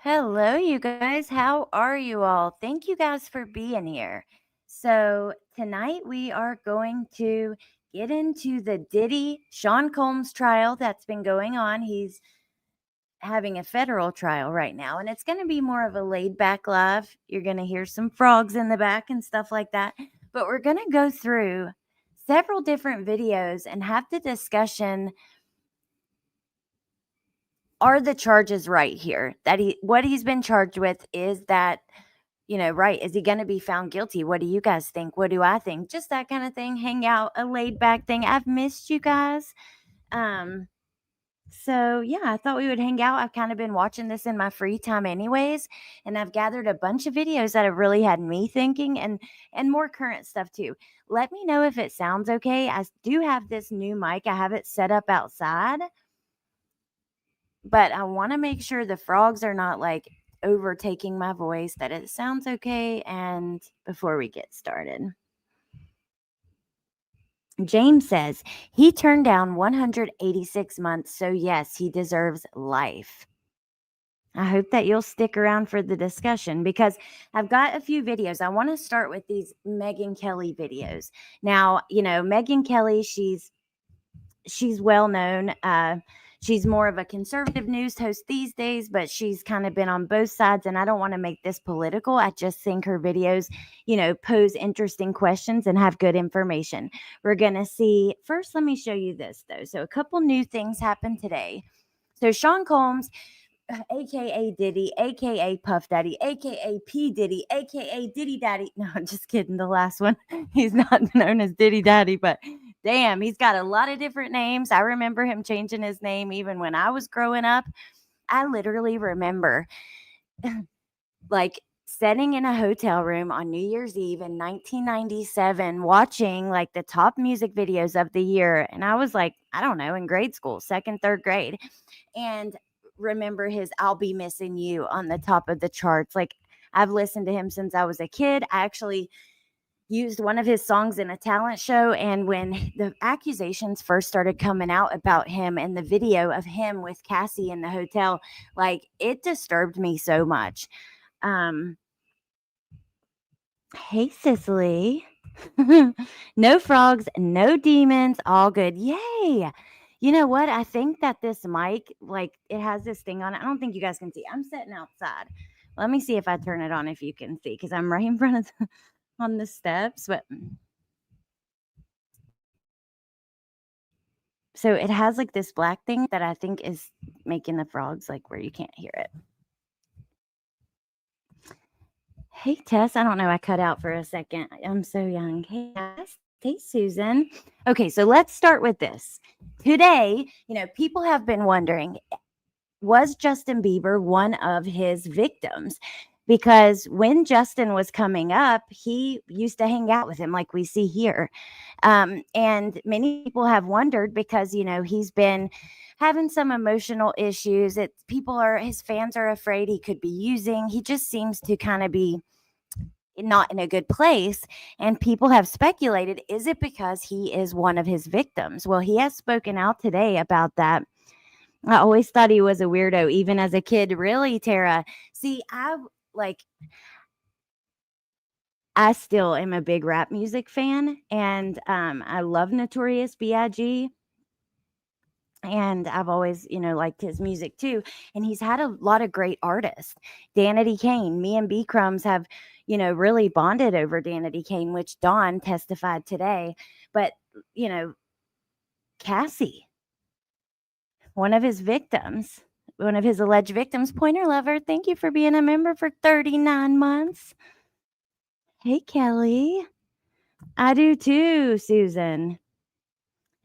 Hello, you guys. How are you all? Thank you guys for being here. So, tonight we are going to get into the Diddy Sean Combs trial that's been going on. He's having a federal trial right now, and it's going to be more of a laid back live. You're going to hear some frogs in the back and stuff like that. But we're going to go through several different videos and have the discussion. Are the charges right here? That what he's been charged with, is that right? Is he going to be found guilty? What do you guys think? What do I think? Just that kind of thing. Hang out, a laid back thing. I've missed you guys. Um, so yeah, I thought we would hang out. I've kind of been watching this in my free time anyways, and I've gathered a bunch of videos that have really had me thinking and more current stuff too. Let me know if it sounds okay. I do have this new mic. I have it set up outside, but I want to make sure the frogs are not like overtaking my voice, that it sounds okay. And before we get started, James says he turned down 186 months, so yes, he deserves life. I hope that you'll stick around for the discussion because I've got a few videos. I want to start with these Megyn Kelly videos. Now, Megyn Kelly, she's well known. She's more of a conservative news host these days, but she's kind of been on both sides. And I don't want to make this political. I just think her videos, pose interesting questions and have good information. We're going to see. First, let me show you this, though. So, a couple new things happened today. So, Sean Combs, aka Diddy, aka Puff Daddy, aka P Diddy, aka Diddy Daddy. No, I'm just kidding. The last one, he's not known as Diddy Daddy, but damn, he's got a lot of different names. I remember him changing his name even when I was growing up. I literally remember like sitting in a hotel room on New Year's Eve in 1997 watching like the top music videos of the year. And I was like, I don't know, in grade school, second, third grade. And remember his I'll Be Missing You on the top of the charts. Like, I've listened to him since I was a kid. I actually used one of his songs in a talent show, and when the accusations first started coming out about him and the video of him with Cassie in the hotel, like, it disturbed me so much. Hey, Cicely. No frogs, no demons, all good. Yay. You know what? I think that this mic, like, it has this thing on it. I don't think you guys can see. I'm sitting outside. Let me see if I turn it on, if you can see, because I'm right in front of on the steps. But so it has like this black thing that I think is making the frogs like where you can't hear it. Hey, Tess. I don't know. I cut out for a second. I'm so young. Hey, Tess. Hey, Susan. Okay, so let's start with this. Today, people have been wondering, was Justin Bieber one of his victims? Because when Justin was coming up, he used to hang out with him like we see here. And many people have wondered because, he's been having some emotional issues. His fans are afraid he could be using. He just seems to kind of be not in a good place. And people have speculated, is it because he is one of his victims? Well, he has spoken out today about that. I always thought he was a weirdo, even as a kid. Really, Tara? See, I still am a big rap music fan, and I love Notorious B.I.G., and I've always, liked his music too. And he's had a lot of great artists. Danity Kane, me and B Crumbs have, really bonded over Danity Kane, which Dawn testified today. But, Cassie, one of his victims, one of his alleged victims, Pointer Lover, thank you for being a member for 39 months. Hey, Kelly. I do too, Susan.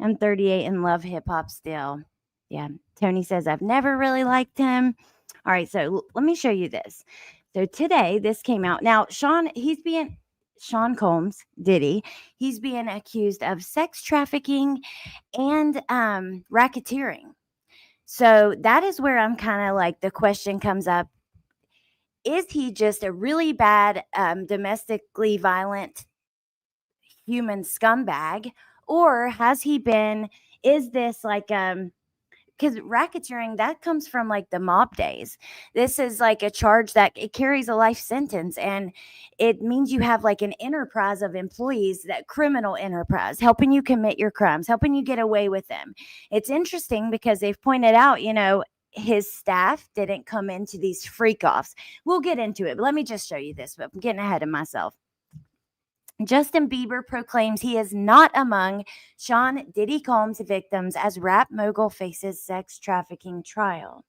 I'm 38 and love hip hop still. Yeah. Tony says, I've never really liked him. All right. So let me show you this. So today, this came out. Now, Sean Combs, Diddy, he's being accused of sex trafficking and racketeering. So that is where I'm kind of like, the question comes up. Is he just a really bad, domestically violent human scumbag? Or is this like because racketeering, that comes from like the mob days. This is like a charge that it carries a life sentence, and it means you have like an enterprise of employees, that criminal enterprise, helping you commit your crimes, helping you get away with them. It's interesting because they've pointed out, his staff didn't come into these freak offs. We'll get into it, but let me just show you this, but I'm getting ahead of myself. Justin Bieber proclaims he is not among Sean Diddy Combs' victims as rap mogul faces sex trafficking trial.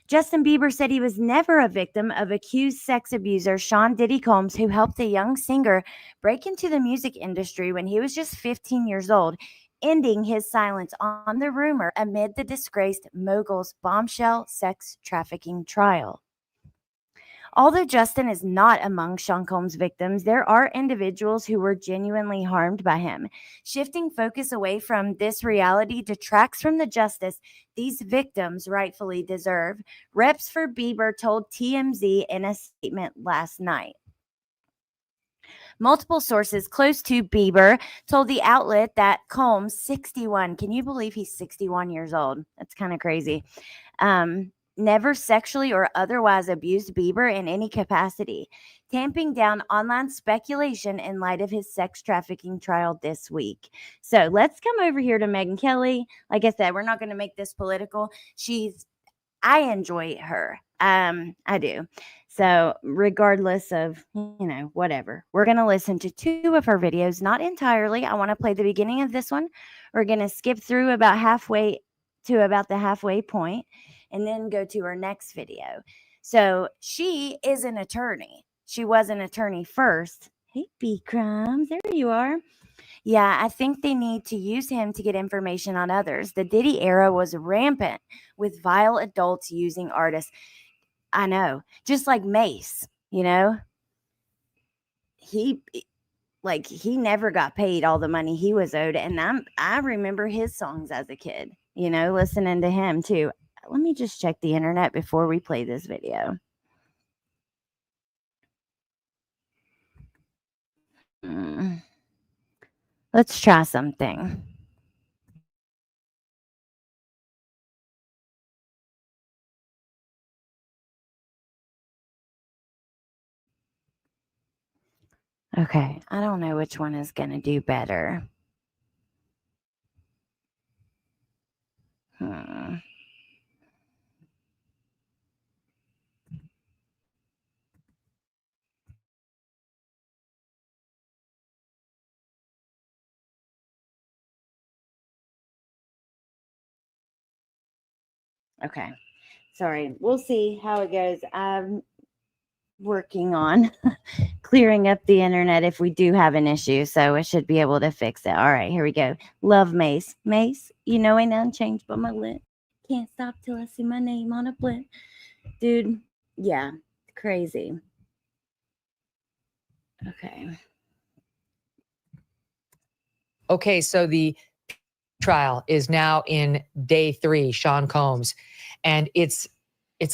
Justin Bieber said he was never a victim of accused sex abuser Sean Diddy Combs, who helped the young singer break into the music industry when he was just 15 years old, ending his silence on the rumor amid the disgraced mogul's bombshell sex trafficking trial. Although Justin is not among Sean Combs' victims, there are individuals who were genuinely harmed by him. Shifting focus away from this reality detracts from the justice these victims rightfully deserve, reps for Bieber told TMZ in a statement last night. Multiple sources close to Bieber told the outlet that Combs, 61, can you believe he's 61 years old? That's kind of crazy. Never sexually or otherwise abused Bieber in any capacity, tamping down online speculation in light of his sex trafficking trial this week. So let's come over here to Megyn Kelly. Like I said, we're not going to make this political. I enjoy her. I do. So regardless of, whatever, we're going to listen to 2 of her videos, not entirely. I want to play the beginning of this one. We're going to skip through about the halfway point and then go to her next video. So she is an attorney. She was an attorney first. Hey, B Crumbs, there you are. Yeah, I think they need to use him to get information on others. The Diddy era was rampant with vile adults using artists. I know, just like Mace, he never got paid all the money he was owed, and I remember his songs as a kid, listening to him too. Let me just check the internet before we play this video. Let's try something. Okay, I don't know which one is going to do better. Okay, sorry. We'll see how it goes. I'm working on clearing up the internet if we do have an issue, so I should be able to fix it. All right, here we go. Love Mace. Mace, ain't none changed but my lip. Can't stop till I see my name on a blimp. Dude, yeah, crazy. Okay. Okay, so the trial is now in day 3, Sean Combs, and it's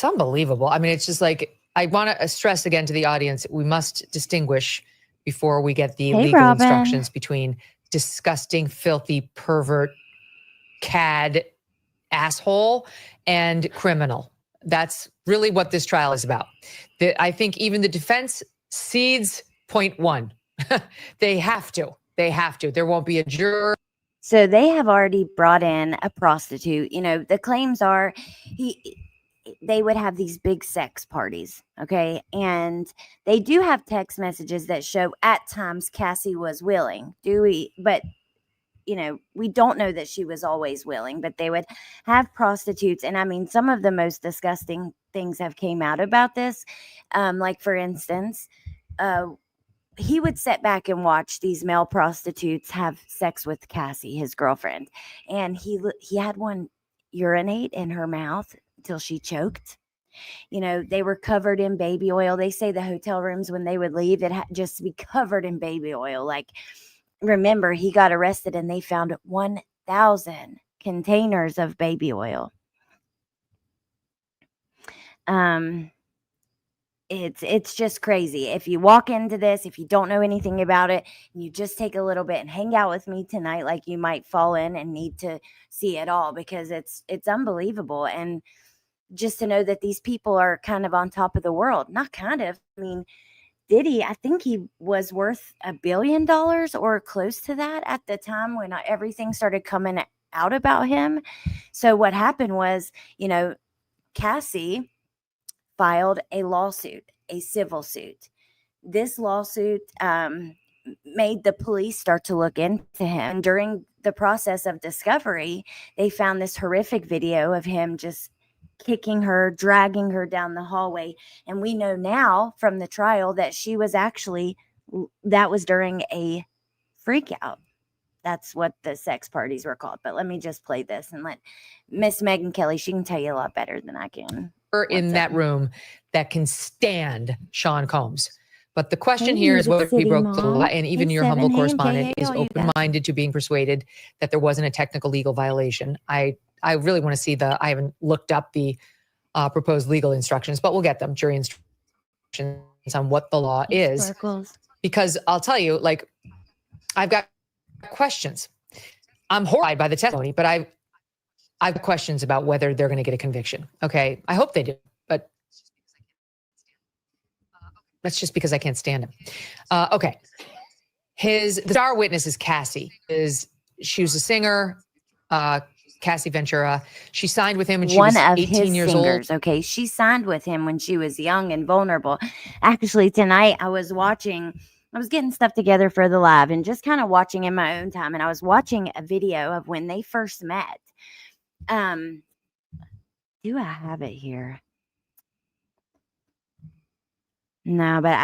unbelievable. I mean, it's just like, I want to stress again to the audience, we must distinguish before we get the legal Robin. instructions between disgusting, filthy, pervert, cad, asshole, and criminal. That's really what this trial is about. I think even the defense cedes point 1. They have to. There won't be a juror. So they have already brought in a prostitute. The claims are they would have these big sex parties, okay? And they do have text messages that show at times Cassie was willing. But we don't know that she was always willing, but they would have prostitutes. And I mean, some of the most disgusting things have came out about this. Like for instance, he would sit back and watch these male prostitutes have sex with Cassie, his girlfriend. And he had one urinate in her mouth until she choked. They were covered in baby oil. They say the hotel rooms, when they would leave, it had just be covered in baby oil. Like, remember, he got arrested and they found 1,000 containers of baby oil. It's just crazy. If you walk into this, if you don't know anything about it, and you just take a little bit and hang out with me tonight, like, you might fall in and need to see it all, because it's unbelievable. And just to know that these people are kind of on top of the world. Not kind of. I mean, Diddy, I think he was worth $1 billion or close to that at the time when everything started coming out about him. So what happened was, Cassie filed a lawsuit, a civil suit. This lawsuit made the police start to look into him. And during the process of discovery, they found this horrific video of him just kicking her, dragging her down the hallway. And we know now from the trial that that was during a freak out. That's what the sex parties were called. But let me just play this and let Miss Megan Kelly, she can tell you a lot better than I can. In that room that can stand Sean Combs. But the question here is whether he broke the law, and even your humble correspondent is open-minded to being persuaded that there wasn't a technical legal violation. I really want to see I haven't looked up the proposed legal instructions, but we'll get them, jury instructions on what the law is. Sparkles. Because I'll tell you, like, I've got questions. I'm horrified by the testimony, but I've questions about whether they're going to get a conviction. Okay. I hope they do, but that's just because I can't stand him. Okay. The star witness is Cassie. She was a singer, Cassie Ventura. She signed with him when she was 18 years old. Okay. She signed with him when she was young and vulnerable. Actually, tonight I was getting stuff together for the live and just kind of watching in my own time. And I was watching a video of when they first met. Do I have it here? No, but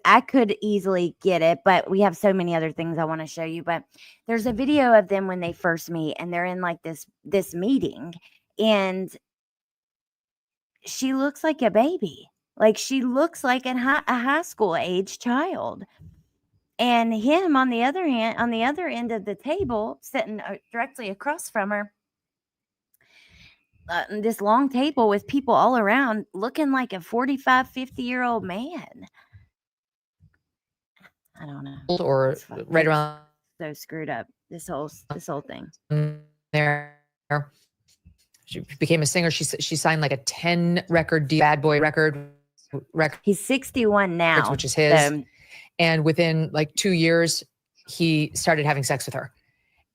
I could easily get it, but we have so many other things I want to show you. But there's a video of them when they first meet, and they're in like this meeting, and she looks like a baby. Like, she looks like a high school age child. And him on the other end of the table, sitting directly across from her, this long table with people all around, looking like a 45, 50-year-old man. I don't know. Or right around. So screwed up, this whole thing. There. She became a singer. She signed like a 10 record Bad Boy record. He's 61 now, which is his. And within like 2 years, he started having sex with her.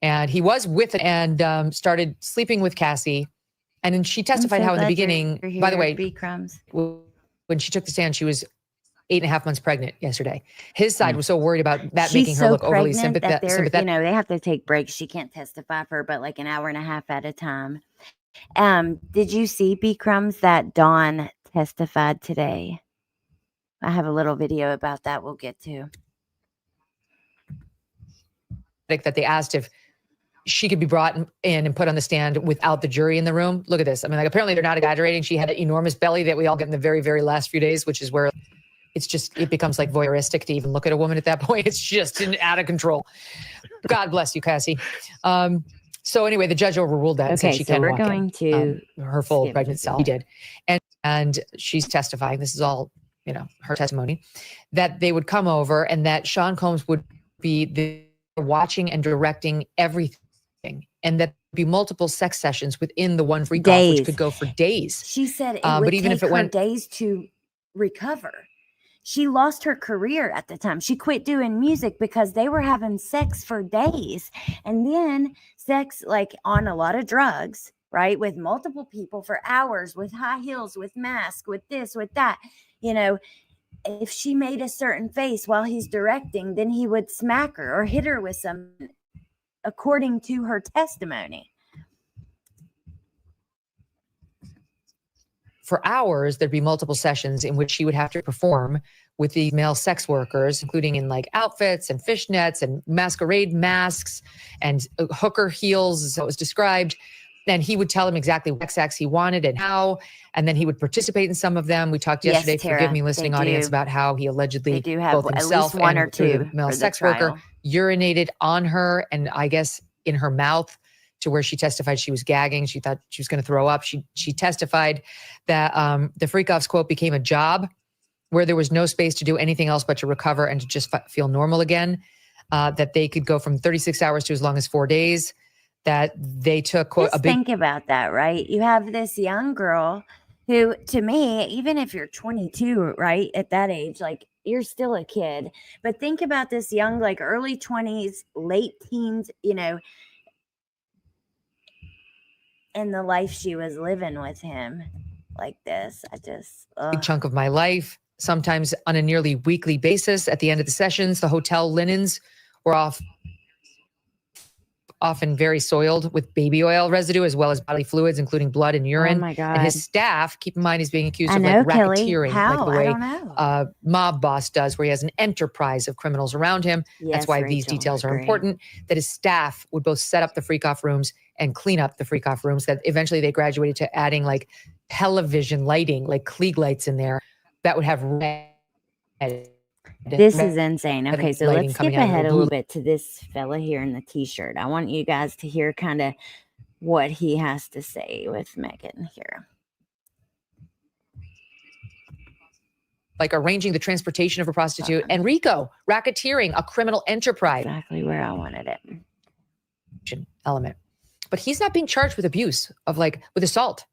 And he was with it and started sleeping with Cassie. And then she testified how in the beginning, by the way, when she took the stand, she was 8.5 months pregnant yesterday. His side was so worried about that making her look overly sympathetic. They have to take breaks. She can't testify for but like an hour and a half at a time. Did you see, B. Crumbs, that Dawn testified today? I have a little video about that we'll get to. That they asked if she could be brought in and put on the stand without the jury in the room. Look at this. I mean, like, apparently they're not exaggerating. She had an enormous belly that we all get in the very, very last few days, which is where it becomes like voyeuristic to even look at a woman at that point. It's just out of control. God bless you, Cassie. So anyway, the judge overruled that and said she can walk in her full pregnant self. She did. And she's testifying. This is all, her testimony, that they would come over and that Sean Combs would be watching and directing everything. And that there'd be multiple sex sessions within the one freak off, which could go for days. She said it would take her days to recover. She lost her career at the time. She quit doing music because they were having sex for days. And then sex, like, on a lot of drugs, right? With multiple people for hours, with high heels, with masks, with this, with that. If she made a certain face while he's directing, then he would smack her or hit her with something, according to her testimony. For hours, there'd be multiple sessions in which she would have to perform with the male sex workers, including in like outfits and fishnets and masquerade masks and hooker heels, as it was described. And he would tell him exactly what sex he wanted and how, and then he would participate in some of them. We talked yesterday, forgive me, listening audience, about how he allegedly both himself and the male sex worker urinated on her, and I guess in her mouth, to where she testified she was gagging. She thought she was going to throw up. She testified that the freak offs, quote, became a job where there was no space to do anything else but to recover and to just feel normal again, that they could go from 36 hours to as long as 4 days, that they took think about that, right? You have this young girl who, to me, even if you're 22, right, at that age, like, you're still a kid. But think about this young, like, early 20s, late teens, you know, and the life she was living with him like this. I just, big chunk of my life, sometimes on a nearly weekly basis. At the end of the sessions, the hotel linens were often very soiled with baby oil residue, as well as bodily fluids, including blood and urine. Oh my God. And his staff, keep in mind, he's being accused I of know, like Kelly. racketeering, How? like the I way don't know. mob boss does, where he has an enterprise of criminals around him. Yes, That's why these Rachel, details are agree. important, that his staff would both set up the freak off rooms and clean up the freak off rooms, that eventually they graduated to adding like television lighting, like Klieg lights in there that would have red. This is insane. Okay, so lighting let's skip coming out of ahead the a little blue. bit to this fella here in the t-shirt. I want you guys to hear kind of what he has to say with Megan here. Like arranging the transportation of a prostitute, and RICO, racketeering, a criminal enterprise. Exactly where I wanted it. Element. But he's not being charged with abuse, of like with assault.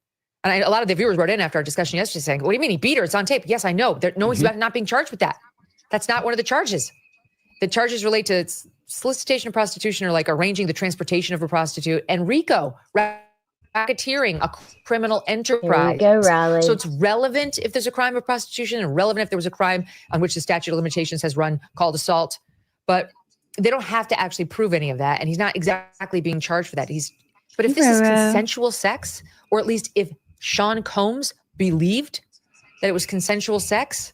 And a lot of the viewers wrote in after our discussion yesterday saying, what do you mean he beat her? It's on tape. Yes, I know. No one's not being charged with that. That's not one of the charges. The charges relate to solicitation of prostitution, or like arranging the transportation of a prostitute, and RICO, racketeering, a criminal enterprise. Here we go, Riley. So it's relevant if there's a crime of prostitution, and relevant if there was a crime on which the statute of limitations has run called assault. But they don't have to actually prove any of that. And he's not exactly being charged for that. But if this is consensual sex, or at least if Sean Combs believed that it was consensual sex,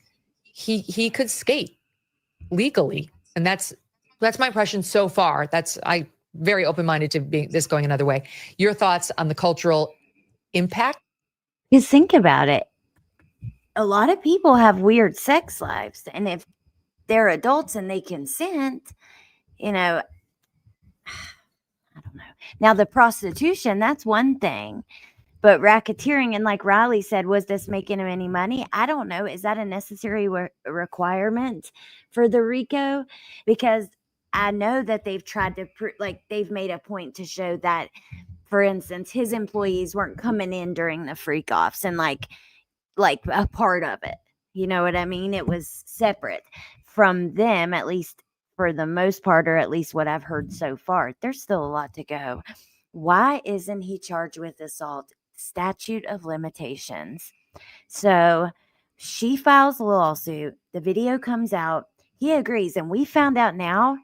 he could skate legally. And that's my impression so far. I very open-minded to this going another way. Your thoughts on the cultural impact? Because think about it. A lot of people have weird sex lives. And if they're adults and they consent, you know, I don't know. Now, the prostitution, that's one thing. But racketeering, and like Riley said, was this making him any money? I don't know. Is that a necessary requirement for the RICO? Because I know that they've tried to, they've made a point to show that, for instance, his employees weren't coming in during the freak offs and like a part of it. You know what I mean? It was separate from them, at least for the most part, or at least what I've heard so far. There's still a lot to go. Why isn't he charged with assault? Statute of limitations. So she files a lawsuit. The video comes out. He agrees. And we found out now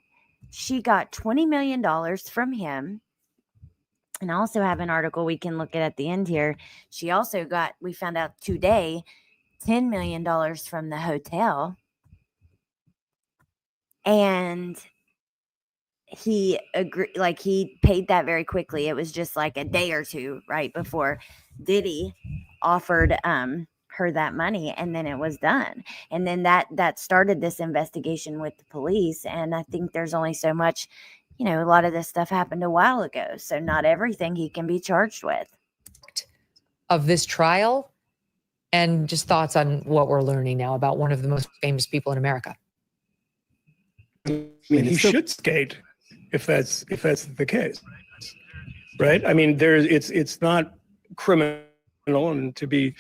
she got $20 million from him. And I also have an article we can look at the end here. She also got, we found out today, $10 million from the hotel. And he agreed, like he paid that very quickly. It was just like a day or two right before Diddy offered her that money, and then it was done. And then that started this investigation with the police. And I think there's only so much, you know, a lot of this stuff happened a while ago, so not everything he can be charged with. Of this trial, and just thoughts on what we're learning now about one of the most famous people in America. I mean, he should skate if that's the case, right? I mean, it's not criminal and to be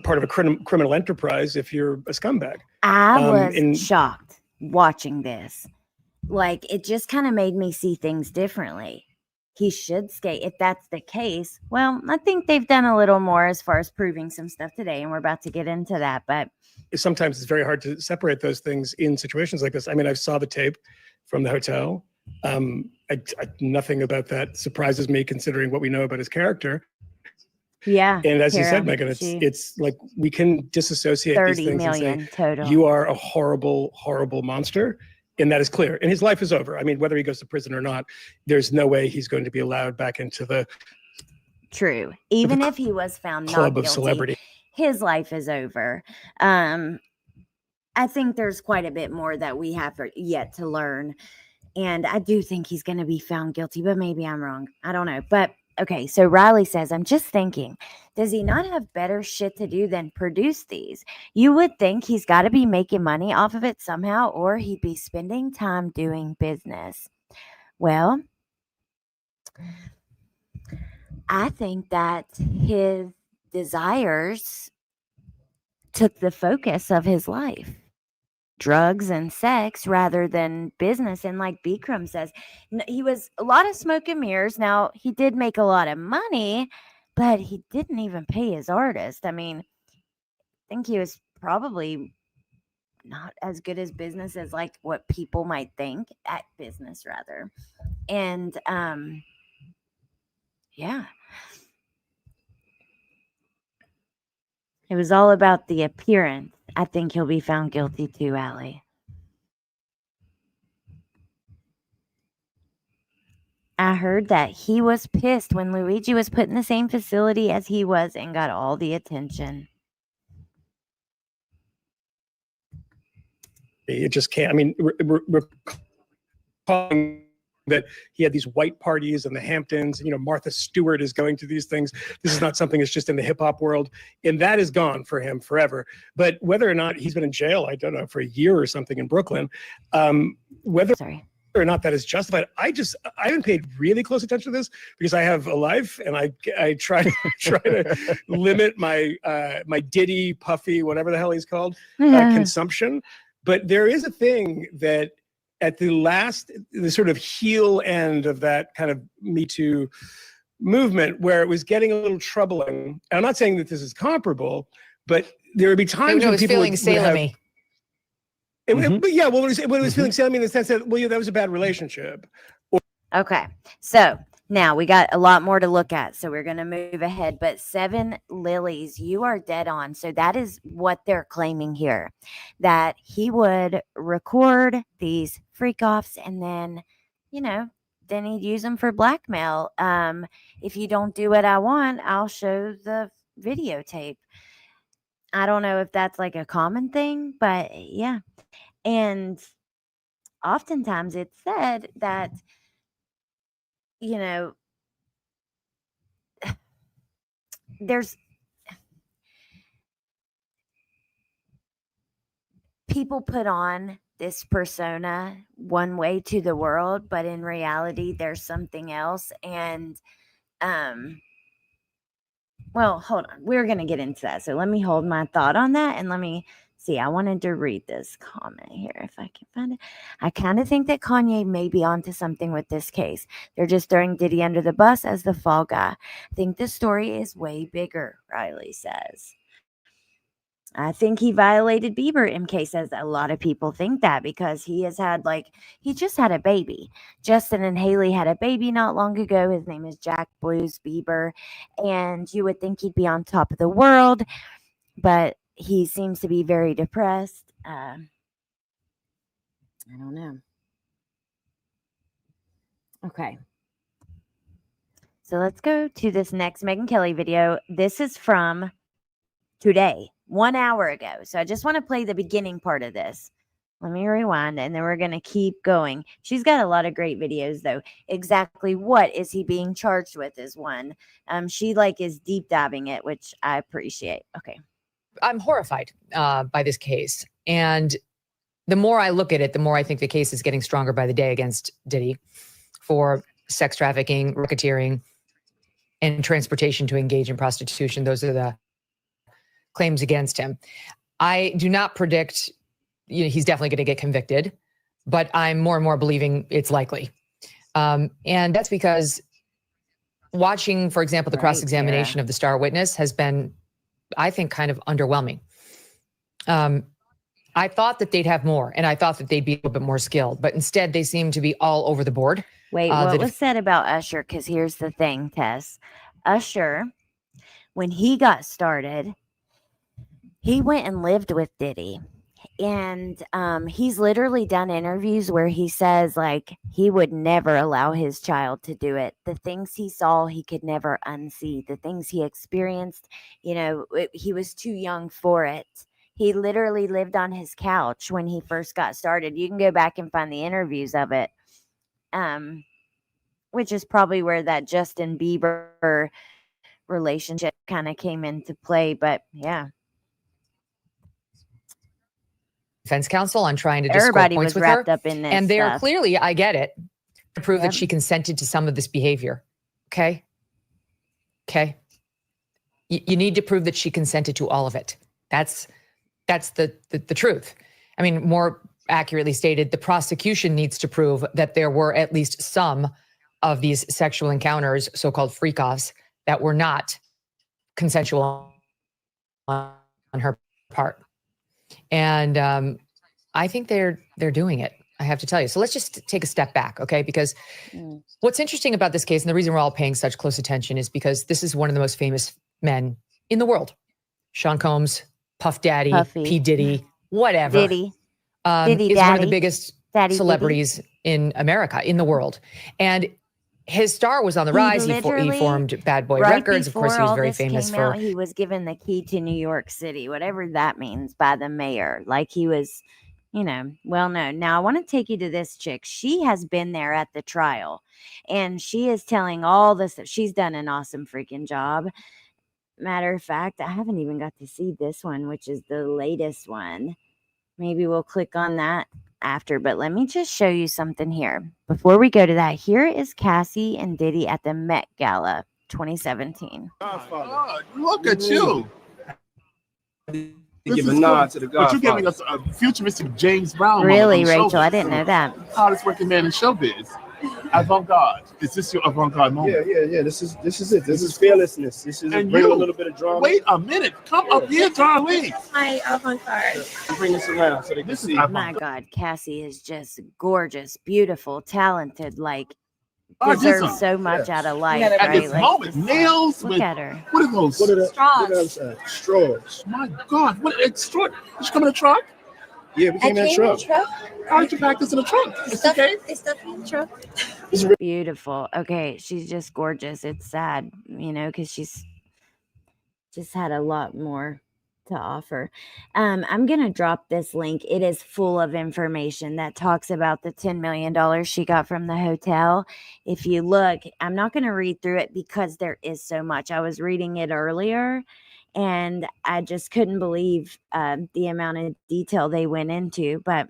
part of a criminal enterprise if you're a scumbag. I was shocked watching this. Like, it just kind of made me see things differently. He should skate if that's the case. Well, I think they've done a little more as far as proving some stuff today, and we're about to get into that. But sometimes it's very hard to separate those things in situations like this. I mean, I saw the tape from the hotel. Nothing about that surprises me, considering what we know about his character. Yeah. And as you said, Megan, it's like we can disassociate these things and say, total. You are a horrible, horrible monster. And that is clear. And his life is over. I mean, whether he goes to prison or not, there's no way he's going to be allowed back into the true. Even if he was found club not guilty, of celebrity, his life is over. I think there's quite a bit more that we have yet to learn. And I do think he's going to be found guilty, but maybe I'm wrong. I don't know. But Okay, so Riley says, I'm just thinking, does he not have better shit to do than produce these? You would think he's got to be making money off of it somehow, or he'd be spending time doing business. Well, I think that his desires took the focus of his life. Drugs and sex rather than business. And like Bikram says, he was a lot of smoke and mirrors. Now, he did make a lot of money, but he didn't even pay his artist. I mean, I think he was probably not as good as business as like what people might think at business rather. And yeah. It was all about the appearance. I think he'll be found guilty too, Allie. I heard that he was pissed when Luigi was put in the same facility as he was and got all the attention. It just can't. I mean, recalling that he had these white parties in the Hamptons. You know, Martha Stewart is going to these things. This is not something that's just in the hip hop world, and that is gone for him forever. But whether or not he's been in jail, I don't know, for a year or something in Brooklyn, whether or not that is justified, I haven't paid really close attention to this because I have a life and I try to limit my my Diddy, Puffy, whatever the hell he's called, consumption. But there is a thing that at the sort of heel end of that kind of Me Too movement where it was getting a little troubling. And I'm not saying that this is comparable, but there would be times when people feeling salami. But yeah, well, when it was feeling salami in the sense that, well, yeah, that was a bad relationship. Okay, so now we got a lot more to look at, so we're going to move ahead. But 7 Lilies, you are dead on. So that is what they're claiming here, that he would record these freak offs and then, you know, then he'd use them for blackmail. If you don't do what I want, I'll show the videotape. I don't know if that's like a common thing, but yeah. And oftentimes it's said that, you know, there's people put on this persona one way to the world, but in reality there's something else. And well, hold on, we're gonna get into that, so let me hold my thought on that and let me see. I wanted to read this comment here if I can find it. I kind of think that Kanye may be onto something with this case. They're just throwing Diddy under the bus as the fall guy. I think the story is way bigger, Riley says. I think he violated Bieber. MK says a lot of people think that because he has had he just had a baby. Justin and Haley had a baby not long ago. His name is Jack Blues Bieber. And you would think he'd be on top of the world, but he seems to be very depressed. I don't know. Okay. So let's go to this next Megyn Kelly video. This is from today, 1 hour ago. So I just want to play the beginning part of this. Let me rewind and then we're going to keep going. She's got a lot of great videos though. Exactly what is he being charged with is one. She is deep diving it, which I appreciate. Okay. I'm horrified by this case. And the more I look at it, the more I think the case is getting stronger by the day against Diddy for sex trafficking, racketeering, and transportation to engage in prostitution. Those are the claims against him. I do not predict he's definitely going to get convicted, but I'm more and more believing it's likely. And that's because watching, for example, the cross-examination of the star witness has been, I think, kind of underwhelming. I thought that they'd have more, and I thought that they'd be a little bit more skilled, but instead they seem to be all over the board. Wait, what was said about Usher? Because here's the thing, Tess. Usher, when he got started, he went and lived with Diddy. And he's literally done interviews where he says he would never allow his child to do it. The things he saw, he could never unsee. The things he experienced, he was too young for it. He literally lived on his couch when he first got started. You can go back and find the interviews of it. which is probably where that Justin Bieber relationship kind of came into play. But yeah, defense counsel on trying to just score everybody points was with wrapped her. up in this And they are stuff. clearly, I get it, to prove Yep. that she consented to some of this behavior. Okay. Okay. You need to prove that she consented to all of it. That's the truth. I mean, more accurately stated, the prosecution needs to prove that there were at least some of these sexual encounters, so-called freak-offs, that were not consensual on her part. And I think they're doing it, I have to tell you. So let's just take a step back, okay? Because what's interesting about this case, and the reason we're all paying such close attention, is because this is one of the most famous men in the world. Sean Combs, Puff Daddy, Puffy. P. Diddy, whatever. Diddy. Diddy is one of Daddy. the biggest Daddy celebrities in America, in the world. And his star was on the rise. He literally, formed Bad Boy right Records. Of course, before he was all very this famous came for. out, he was given the key to New York City, whatever that means, by the mayor. Like he was, well known. Now I want to take you to this chick. She has been there at the trial, and she is telling all this. She's done an awesome freaking job. Matter of fact, I haven't even got to see this one, which is the latest one. Maybe we'll click on that after, but let me just show you something here. Before we go to that, here is Cassie and Diddy at the Met Gala 2017. God, look at you. Give a nod to the But you're Godfather. giving us a futuristic James Brown moment Really, on Rachel? showbiz. I didn't know that. Hardest working man in showbiz. Avant-garde. Is this your avant-garde moment? Yeah. This is it. This is fearlessness. This is And bring you- a little bit of drama. Wait a minute. Come up here, Darlene. My avant-garde. Bring this around so they can This is see. My God, Cassie is just gorgeous, beautiful, talented, like Artism. deserves so much out of life, At At right? this Like, moment, just nails look with at her. what are those? What are the Straws. What else? Straws. My God, what extra? Did you come in a truck? Yeah, we I came in came that in a truck. truck. How did you pack this in a trunk? It's okay. They stuffed me in a truck. Beautiful. Okay, she's just gorgeous. It's sad, because she's just had a lot more to offer. I'm gonna drop this link. It is full of information that talks about the $10 million she got from the hotel. If you look, I'm not gonna read through it because there is so much. I was reading it earlier, and I just couldn't believe the amount of detail they went into, but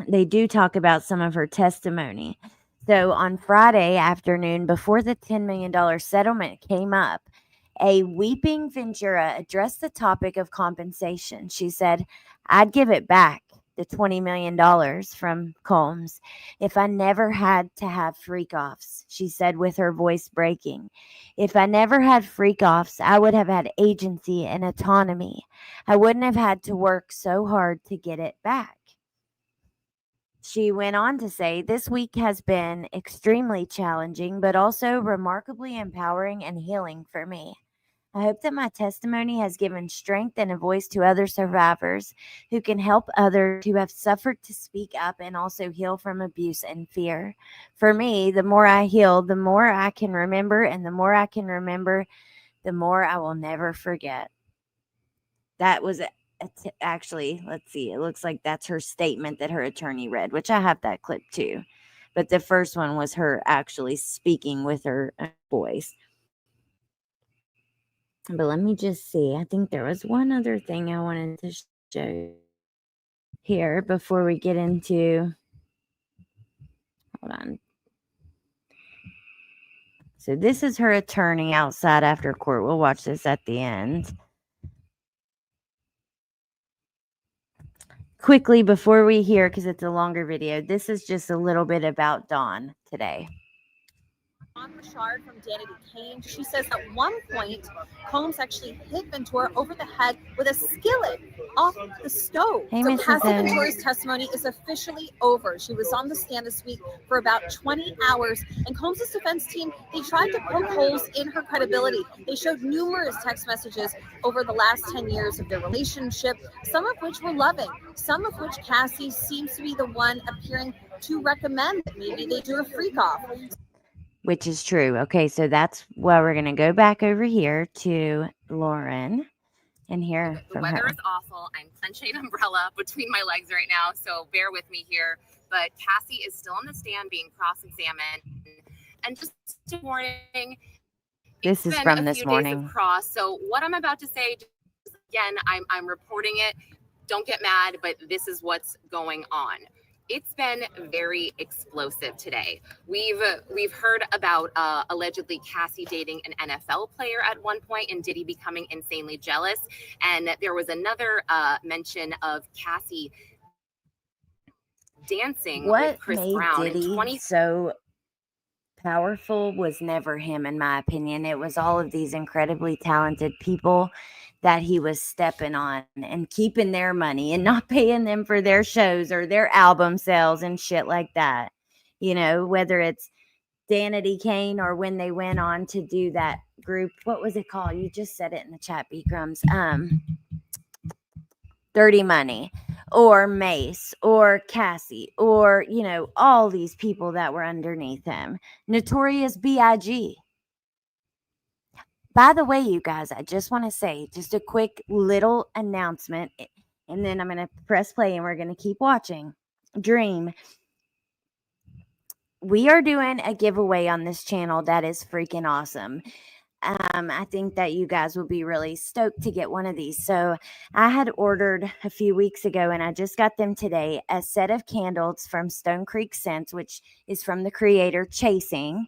they do talk about some of her testimony. So on Friday afternoon, before the $10 million settlement came up, a weeping Ventura addressed the topic of compensation. She said, "I'd give it back, the $20 million from Combs, if I never had to have freak-offs," she said with her voice breaking. "If I never had freak-offs, I would have had agency and autonomy. I wouldn't have had to work so hard to get it back." She went on to say, "This week has been extremely challenging, but also remarkably empowering and healing for me. I hope that my testimony has given strength and a voice to other survivors who can help others who have suffered to speak up and also heal from abuse and fear. For me, the more I heal, the more I can remember, and the more I can remember, the more I will never forget." That was actually, let's see, it looks like that's her statement that her attorney read, which I have that clip too. But the first one was her actually speaking with her voice. But let me just see. I think there was one other thing I wanted to show you here before we get into. Hold on. So this is her attorney outside after court. We'll watch this at the end. Quickly before we hear, because it's a longer video, this is just a little bit about Dawn today. On Richard from Danity Kane, she says at one point, Combs actually hit Ventura over the head with a skillet off the stove. Hey, So Mrs. Cassie O. Ventura's testimony is officially over. She was on the stand this week for about 20 hours, and Combs' defense team, they tried to poke holes in her credibility. They showed numerous text messages over the last 10 years of their relationship, some of which were loving, some of which Cassie seems to be the one appearing to recommend that maybe they do a freak off. Which is true. Okay, so that's why we're going to go back over here to Lauren and hear The from weather her. is awful. I'm clenching an umbrella between my legs right now, so bear with me here. But Cassie is still on the stand being cross-examined. And just a warning, This is been from a this few morning. days of cross. So what I'm about to say, again, I'm reporting it. Don't get mad, but this is what's going on. It's been very explosive today. We've heard about allegedly Cassie dating an NFL player at one point and Diddy becoming insanely jealous. And there was another mention of Cassie dancing with What Chris made Brown in Diddy so powerful was never him, in my opinion. It was all of these incredibly talented people that he was stepping on and keeping their money and not paying them for their shows or their album sales and shit like that. You know, whether it's Danity Kane or when they went on to do that group, what was it called? You just said it in the chat, B Crumbs. Dirty Money or Mace or Cassie or, you know, all these people that were underneath him. Notorious B.I.G. By the way, you guys, I just want to say just a quick little announcement, and then I'm going to press play and we're going to keep watching. Dream. We are doing a giveaway on this channel that is freaking awesome. I think that you guys will be really stoked to get one of these. So I had ordered a few weeks ago and I just got them today, a set of candles from Stone Creek Scents, which is from the creator Chasing.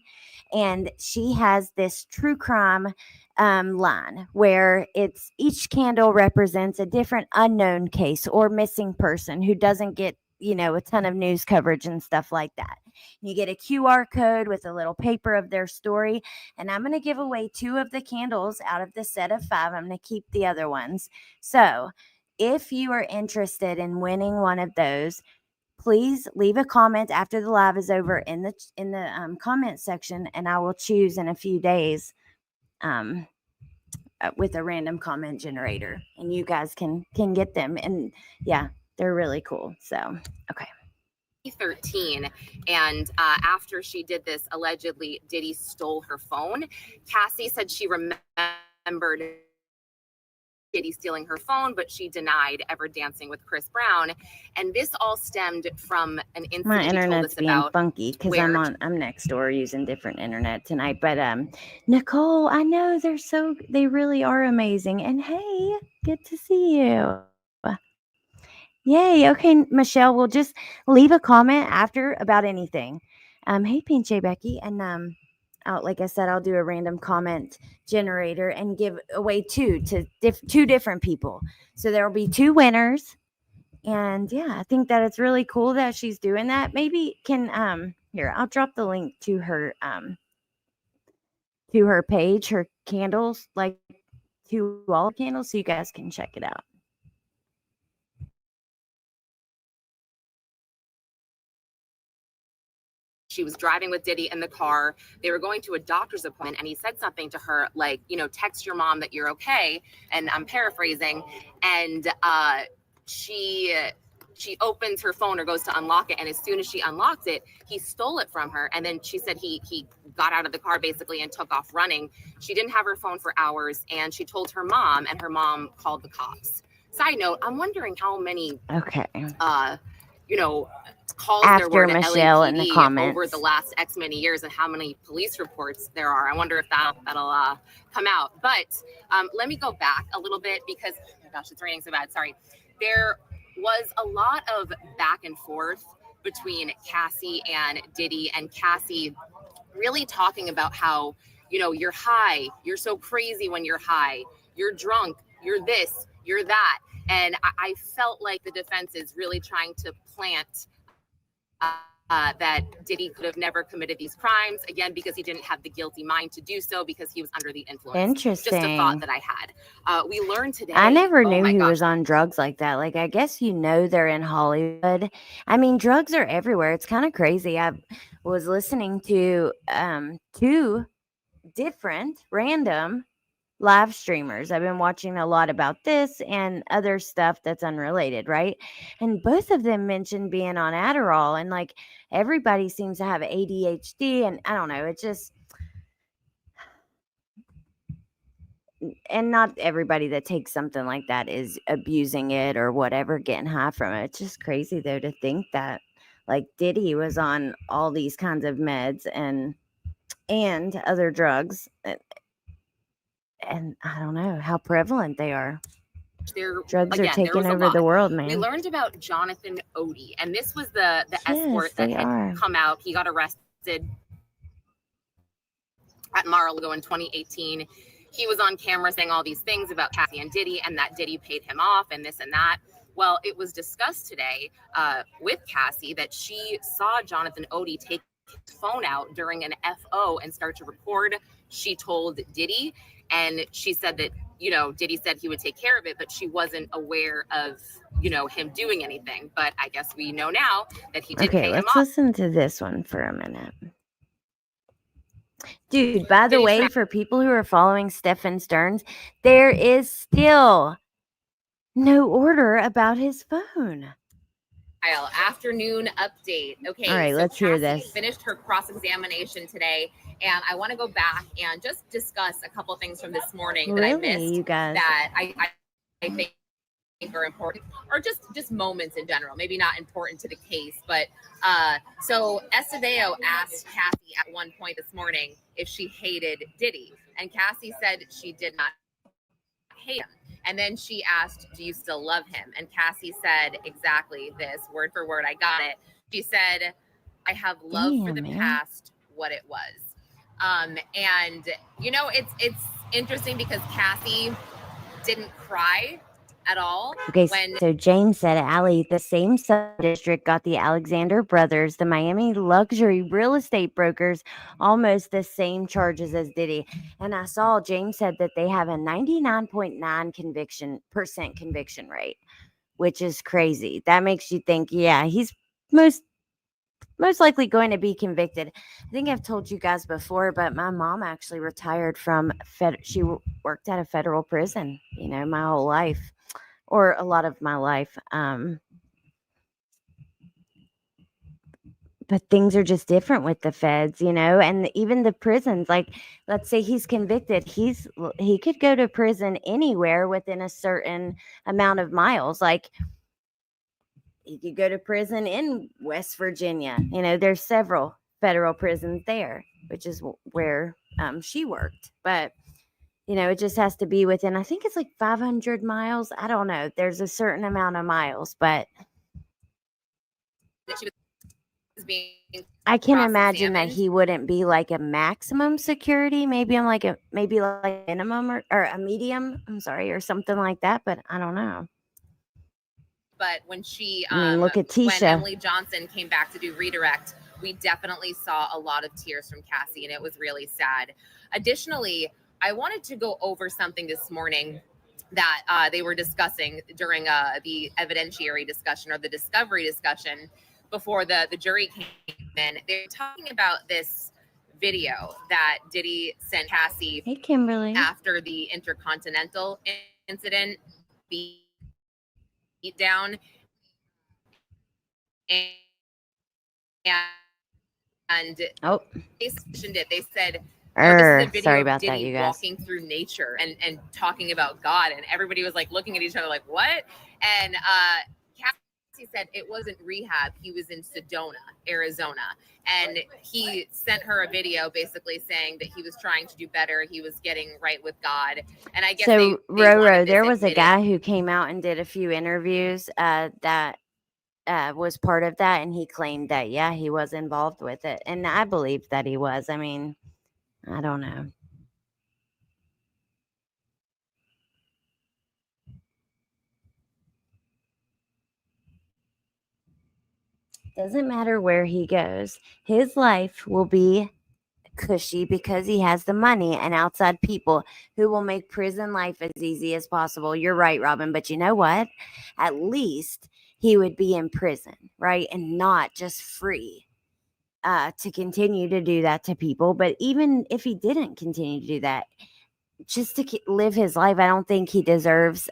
And she has this true crime line where it's each candle represents a different unknown case or missing person who doesn't get, you know, a ton of news coverage and stuff like that. You get a QR code with a little paper of their story. And I'm going to give away 2 of the candles out of the set of 5. I'm going to keep the other ones. So if you are interested in winning one of those, please leave a comment after the live is over in the comment section, and I will choose in a few days with a random comment generator, and you guys can get them. And yeah, they're really cool. So okay. 2013, and after she did this, allegedly Diddy stole her phone. Cassie said she remembered Diddy stealing her phone, but she denied ever dancing with Chris Brown. And this all stemmed from an incident My he told internet's us being about. funky because I'm next door using different internet tonight. But Nicole, I know they really are amazing. And hey, good to see you. Yay. Okay, Michelle, we'll just leave a comment after about anything. Hey, Pinche Becky. And like I said, I'll do a random comment generator and give away 2 to 2 different people. So there will be 2 winners. And yeah, I think that it's really cool that she's doing that. Maybe can here, I'll drop the link to her page, her candles, like to all the candles, so you guys can check it out. She was driving with Diddy in the car. They were going to a doctor's appointment, and he said something to her like, you know, text your mom that you're okay. And I'm paraphrasing. And she opens her phone or goes to unlock it, and as soon as she unlocks it, he stole it from her. And then she said he got out of the car basically and took off running. She didn't have her phone for hours, and she told her mom, and her mom called the cops. Side note, I'm wondering how many you know, calls After there were to Michelle LAPD in the comments over the last X many years, and how many police reports there are. I wonder if that'll come out. But let me go back a little bit because, oh my gosh, it's raining so bad. Sorry. There was a lot of back and forth between Cassie and Diddy, and Cassie really talking about how, you know, you're high, you're so crazy when you're high, you're drunk, you're this, you're that. And I felt like the defense is really trying to plant that Diddy could have never committed these crimes, again, because he didn't have the guilty mind to do so because he was under the influence. Interesting. Just a thought that I had. We learned today. I never knew he was on drugs like that. Like, I guess, you know, they're in Hollywood. I mean, drugs are everywhere. It's kind of crazy. I was listening to 2 different random live streamers. I've been watching a lot about this and other stuff that's unrelated, right? And both of them mentioned being on Adderall, and like everybody seems to have ADHD, and I don't know, it just, and not everybody that takes something like that is abusing it or whatever, getting high from it. It's just crazy though to think that like Diddy was on all these kinds of meds, and and other drugs. And I don't know how prevalent they are. Drugs are taking over the world, man. We learned about Jonathan Odie, and this was the escort that had come out. He got arrested at Mar-a-Lago in 2018. He was on camera saying all these things about Cassie and Diddy, and that Diddy paid him off and this and that. Well, it was discussed today with Cassie that she saw Jonathan Odie take his phone out during an FO and start to record. She told Diddy, and she said that, you know, Diddy said he would take care of it, but she wasn't aware of, you know, him doing anything. But I guess we know now that he did pay him off. Let's listen to this one for a minute. Dude, by the way, for people who are following Stefan Stearns, there is still no order about his phone. Afternoon update. Okay, all right, so let's hear this. Finished her cross-examination today, and I want to go back and just discuss a couple things from this morning that I missed, you guys, that I think are important, or just moments in general, maybe not important to the case. But so Estevao asked Cassie at one point this morning if she hated Diddy, and Cassie said she did not hate him. And then she asked, do you still love him? And Cassie said exactly this, word for word. I got it. She said, I have love for the past, what it was. And, you know, it's interesting because Cassie didn't cry at all. Okay, so James said, Allie, the same sub-district got the Alexander brothers, the Miami luxury real estate brokers, almost the same charges as Diddy. And I saw James said that they have a 99.9% conviction rate, which is crazy. That makes you think, yeah, he's most likely going to be convicted. I think I've told you guys before, but my mom actually retired from she worked at a federal prison, you know, my whole life, or a lot of my life. But things are just different with the feds, you know, and even the prisons. Like, let's say he's convicted, he could go to prison anywhere within a certain amount of miles. Like, he could go to prison in West Virginia. You know, there's several federal prisons there, which is where she worked. But, you know, it just has to be within, I think it's like 500 miles. I don't know. There's a certain amount of miles, but I can imagine that he wouldn't be like a maximum security. Maybe I'm like a minimum or a medium. I'm sorry, or something like that. But I don't know. But when she, look at Tisha. When Emily Johnson came back to do Redirect, we definitely saw a lot of tears from Cassie, and it was really sad. Additionally, I wanted to go over something this morning that they were discussing during the evidentiary discussion, or the discovery discussion, before the jury came in. They were talking about this video that Diddy sent Cassie, hey, Kimberly, after the Intercontinental incident, beat down, and they mentioned it. They said, this is a video sorry about of Diddy that, you guys. Walking through nature and talking about God, and everybody was like looking at each other like, what? And Cassie said it wasn't rehab. He was in Sedona, Arizona. And he sent her a video basically saying that he was trying to do better. He was getting right with God. And I guess so Roro, there was a guy who came out and did a few interviews that was part of that. And he claimed that, yeah, he was involved with it. And I believe that he was. I mean, I don't know. Doesn't matter where he goes. His life will be cushy because he has the money and outside people who will make prison life as easy as possible. You're right, Robin. But you know what? At least he would be in prison, right? And not just free to continue to do that to people. But even if he didn't continue to do that, just to live his life, I don't think he deserves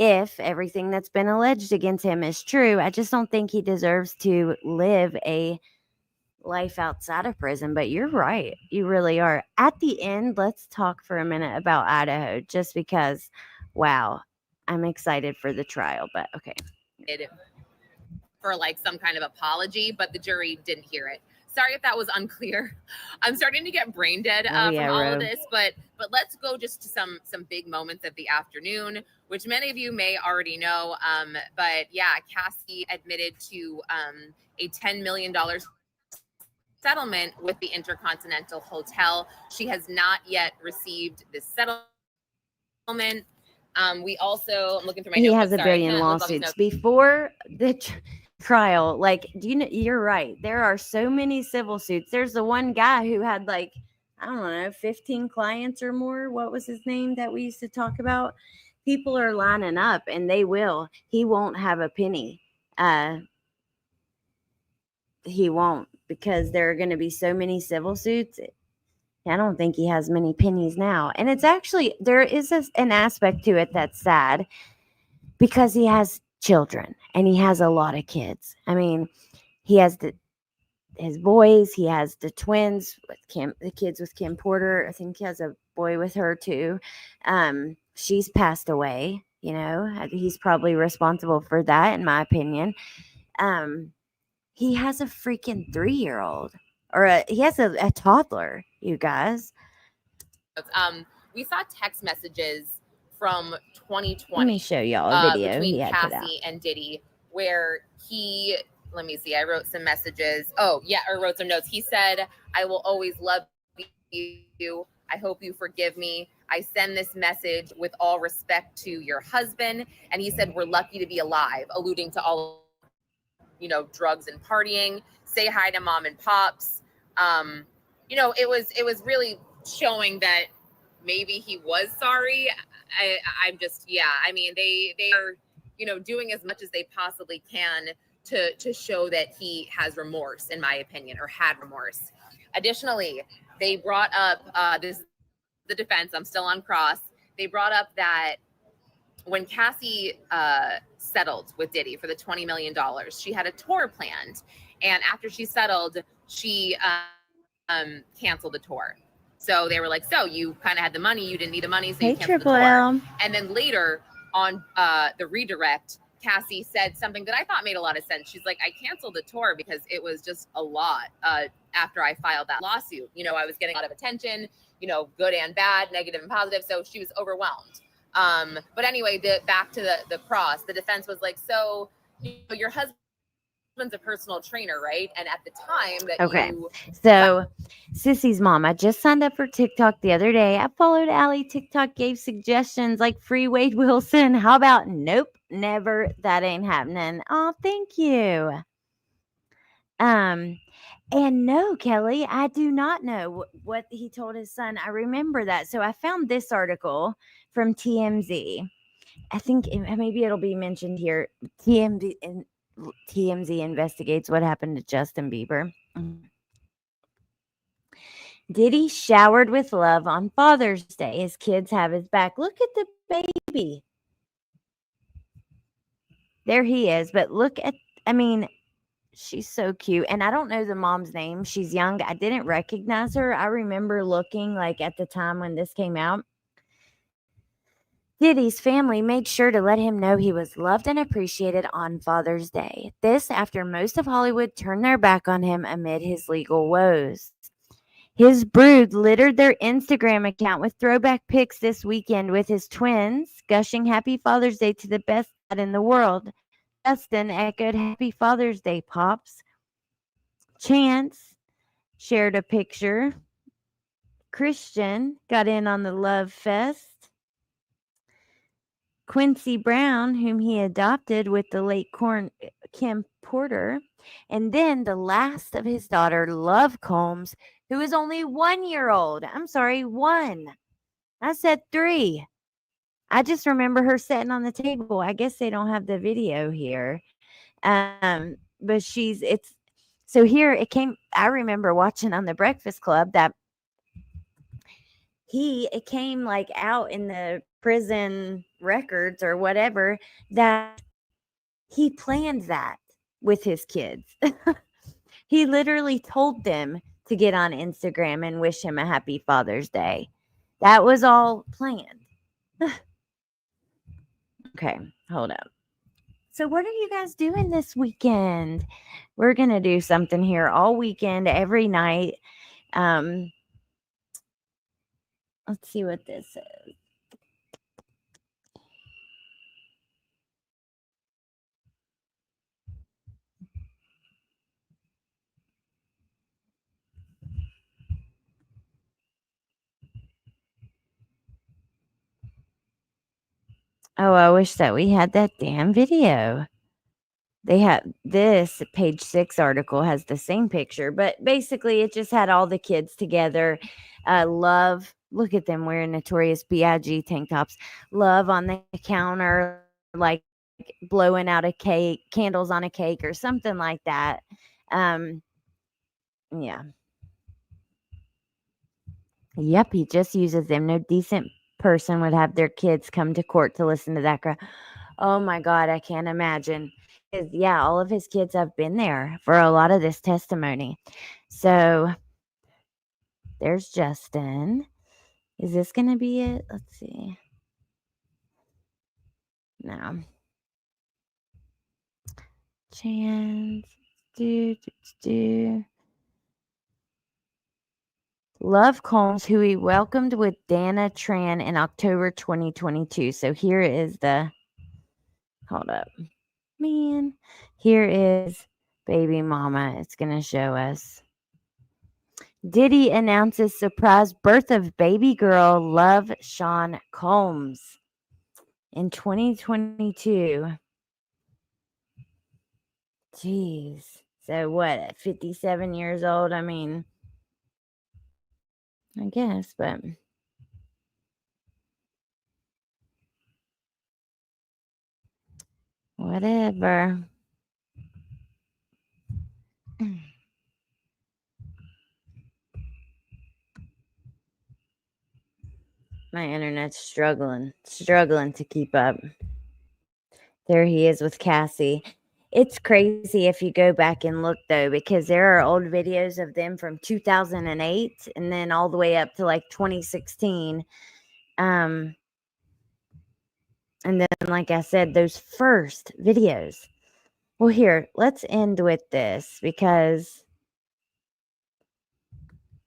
if everything that's been alleged against him is true, I just don't think he deserves to live a life outside of prison. But you're right. You really are. At the end, let's talk for a minute about Idaho, just because, wow, I'm excited for the trial, but okay. For like some kind of apology, but the jury didn't hear it. Sorry if that was unclear. I'm starting to get brain dead Oh, yeah, from all of Ro. this, but let's go just to some big moments of the afternoon, which many of you may already know. But yeah, Cassie admitted to a $10 million settlement with the Intercontinental Hotel. She has not yet received this settlement. We also, I'm looking through my He notebook. has a Sorry, I billion can't look all these lawsuits notes. before the trial. Like, do you know? You're right. There are so many civil suits. There's the one guy who had like, I don't know, 15 clients or more. What was his name that we used to talk about? People are lining up, and they will. He won't have a penny. He won't, because there are going to be so many civil suits. I don't think he has many pennies now. And it's actually, there is an aspect to it that's sad, because he has children and he has a lot of kids. I mean, he has his boys, he has the twins with Kim, the kids with Kim Porter. I think he has a boy with her too. She's passed away, you know. He's probably responsible for that, in my opinion. He has a freaking 3-year-old, or he has a toddler, you guys. We saw text messages from 2020. Let me show y'all a video between he had put out. Cassie and Diddy, where let me see, I wrote some messages. Oh yeah, or wrote some notes. He said, "I will always love you. I hope you forgive me. I send this message with all respect to your husband." And he said, "We're lucky to be alive," alluding to all, drugs and partying. Say hi to mom and pops. It was really showing that maybe he was sorry. I'm just, I mean, they are, doing as much as they possibly can to show that he has remorse, in my opinion, or had remorse. Additionally, they brought up the defense. I'm still on cross. They brought up that when Cassie settled with Diddy for the $20 million, she had a tour planned. And after she settled, she canceled the tour. So they were like, so you kind of had the money, you didn't need the money, so you canceled the tour. L. And then later on the redirect, Cassie said something that I thought made a lot of sense. She's like, I canceled the tour because it was just a lot after I filed that lawsuit. I was getting a lot of attention, good and bad, negative and positive. So she was overwhelmed. But anyway, back to the cross, the defense was like, so your husband's a personal trainer, right? And at the time that so Sissy's mom, I just signed up for TikTok the other day. I followed Allie. TikTok gave suggestions like free Wade Wilson. How about nope, never, that ain't happening. Oh, thank you. And no, Kelly, I do not know what he told his son. I remember that. So I found this article from TMZ. I think maybe it'll be mentioned here. TMZ investigates what happened to Justin Bieber. Diddy showered with love on Father's Day. His kids have his back. Look at the baby. There he is. But look at, she's so cute. And I don't know the mom's name. She's young. I didn't recognize her. I remember looking like at the time when this came out. Diddy's family made sure to let him know he was loved and appreciated on Father's Day. This after most of Hollywood turned their back on him amid his legal woes. His brood littered their Instagram account with throwback pics this weekend with his twins, gushing Happy Father's Day to the best dad in the world. Justin echoed Happy Father's Day, Pops. Chance shared a picture. Christian got in on the love fest. Quincy Brown, whom he adopted with the late Kim Porter, and then the last of his daughter, Love Combs, who is only 1 year old. I'm sorry, 1. I said 3. I just remember her sitting on the table. I guess they don't have the video here. But so here it came. I remember watching on the Breakfast Club that it came like out in the prison records or whatever that he planned that with his kids. He literally told them to get on Instagram and wish him a happy Father's Day. That was all planned. Okay, hold up. So what are you guys doing this weekend? We're going to do something here all weekend, every night. Let's see what this is. Oh, I wish that we had that damn video. They have this page 6 article has the same picture, but basically it just had all the kids together. Love, look at them wearing Notorious B.I.G. tank tops. Love on the counter, like blowing out a cake, candles on a cake or something like that. Yeah. Yep, he just uses them. No decent person would have their kids come to court to listen to that crap. Oh my God, I can't imagine. 'Cause, yeah, all of his kids have been there for a lot of this testimony. So there's Justin. Is this going to be it? Let's see. No. Chance. Do. Love Combs, who he welcomed with Dana Tran in October 2022. So here is the. Hold up. Man. Here is baby mama. It's going to show us. Diddy announces surprise birth of baby girl Love Sean Combs in 2022. Jeez. So what, at 57 years old? I mean, I guess, but whatever. My internet's struggling to keep up. There he is with Cassie. It's crazy if you go back and look, though, because there are old videos of them from 2008 and then all the way up to like 2016. And then, like I said, those first videos. Well, here, let's end with this because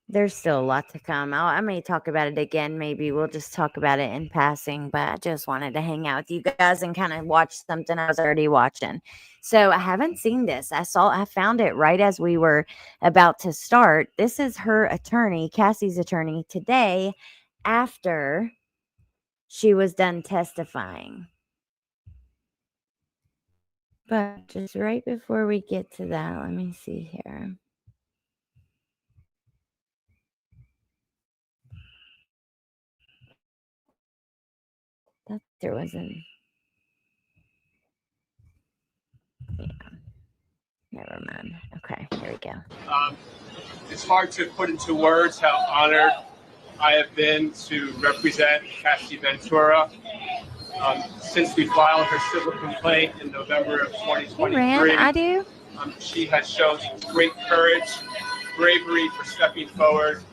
there's still a lot to come. I may talk about it again. Maybe we'll just talk about it in passing, but I just wanted to hang out with you guys and kind of watch something I was already watching. So I haven't seen this. I found it right as we were about to start. This is her attorney, Cassie's attorney, today after she was done testifying. But just right before we get to that, let me see here. That there wasn't. Yeah. Never mind. Okay, here we go. It's hard to put into words how honored I have been to represent Cassie Ventura. Since we filed her civil complaint in November of 2023, I do. She has shown great courage, bravery for stepping forward,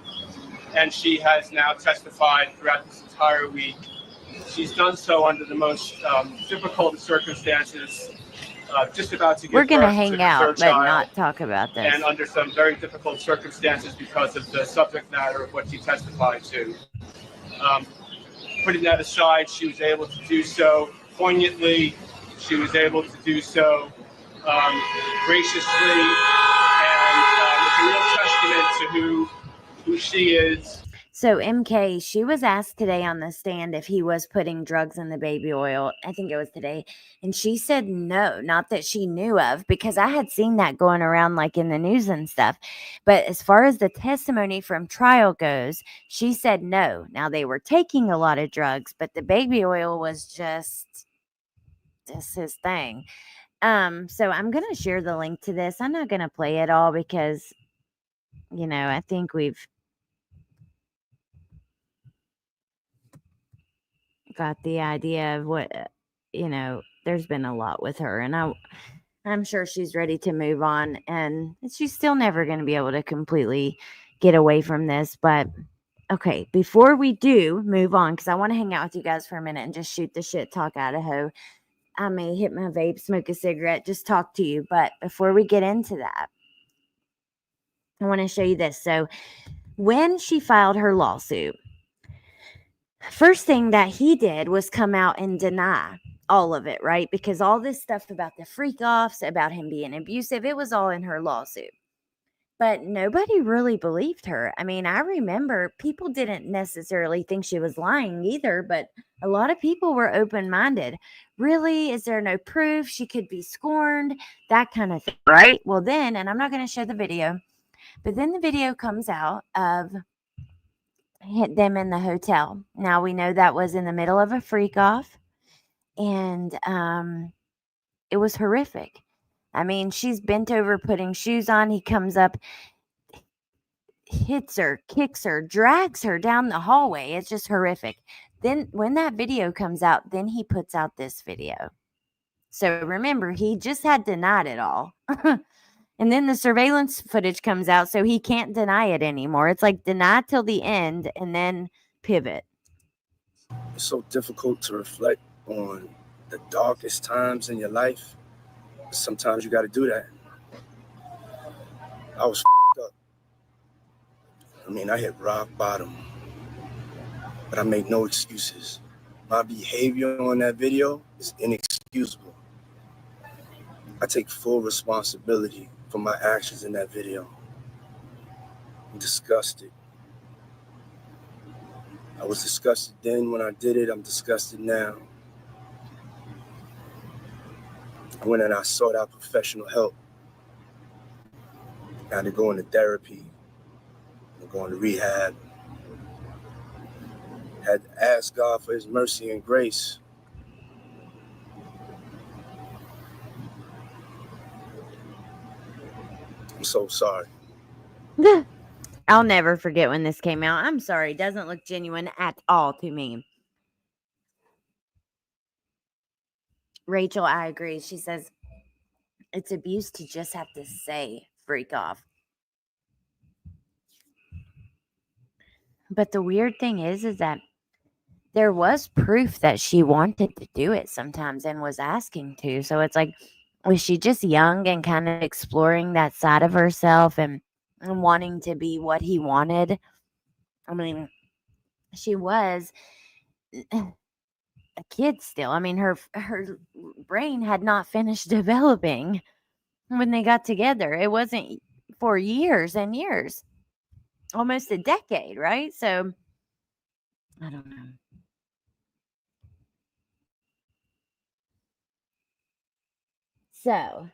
and she has now testified throughout this entire week. She's done so under the most difficult circumstances. Just about to give We're gonna birth hang to her out, third but child, not talk about this. and under some very difficult circumstances because of the subject matter of what she testified to. Putting that aside, she was able to do so poignantly. She was able to do so graciously, and it's a real testament to who she is. So MK, she was asked today on the stand if he was putting drugs in the baby oil. I think it was today. And she said no, not that she knew of, because I had seen that going around like in the news and stuff. But as far as the testimony from trial goes, she said no. Now they were taking a lot of drugs, but the baby oil was just his thing. So I'm going to share the link to this. I'm not going to play it all because, I think we've got the idea of what, there's been a lot with her, and I'm sure she's ready to move on, and she's still never going to be able to completely get away from this. But okay, before we do move on, because I want to hang out with you guys for a minute and just shoot the shit, talk Idaho. I may hit my vape, smoke a cigarette, just talk to you. But before we get into that, I want to show you this. So when she filed her lawsuit, first thing that he did was come out and deny all of it, right? Because all this stuff about the freak offs, about him being abusive, it was all in her lawsuit. But nobody really believed her. I mean, I remember people didn't necessarily think she was lying either, but a lot of people were open-minded. Really? Is there no proof? She could be scorned, that kind of thing, right? Well, then, and I'm not going to show the video, but then the video comes out of them in the hotel. Now, we know that was in the middle of a freak off, and it was horrific. I mean, she's bent over putting shoes on. He comes up, hits her, kicks her, drags her down the hallway. It's just horrific. Then when that video comes out, then he puts out this video. So remember, he just had denied it all. And then the surveillance footage comes out, so he can't deny it anymore. It's like deny till the end and then pivot. It's so difficult to reflect on the darkest times in your life. Sometimes you got to do that. I was up. I mean, I hit rock bottom, but I make no excuses. My behavior on that video is inexcusable. I take full responsibility for my actions in that video. I'm disgusted. I was disgusted then when I did it. I'm disgusted now. I went and I sought out professional help. I had to go into therapy. I'm going to rehab. Had to ask God for his mercy and grace. I'm so sorry. I'll never forget when this came out. I'm sorry. It doesn't look genuine at all to me. Rachel, I agree. She says, it's abuse to just have to say freak off. But the weird thing is that there was proof that she wanted to do it sometimes and was asking to. So it's like, was she just young and kind of exploring that side of herself and wanting to be what he wanted? I mean, she was a kid still. I mean, her brain had not finished developing when they got together. It wasn't for years and years, almost a decade, right? So I don't know. So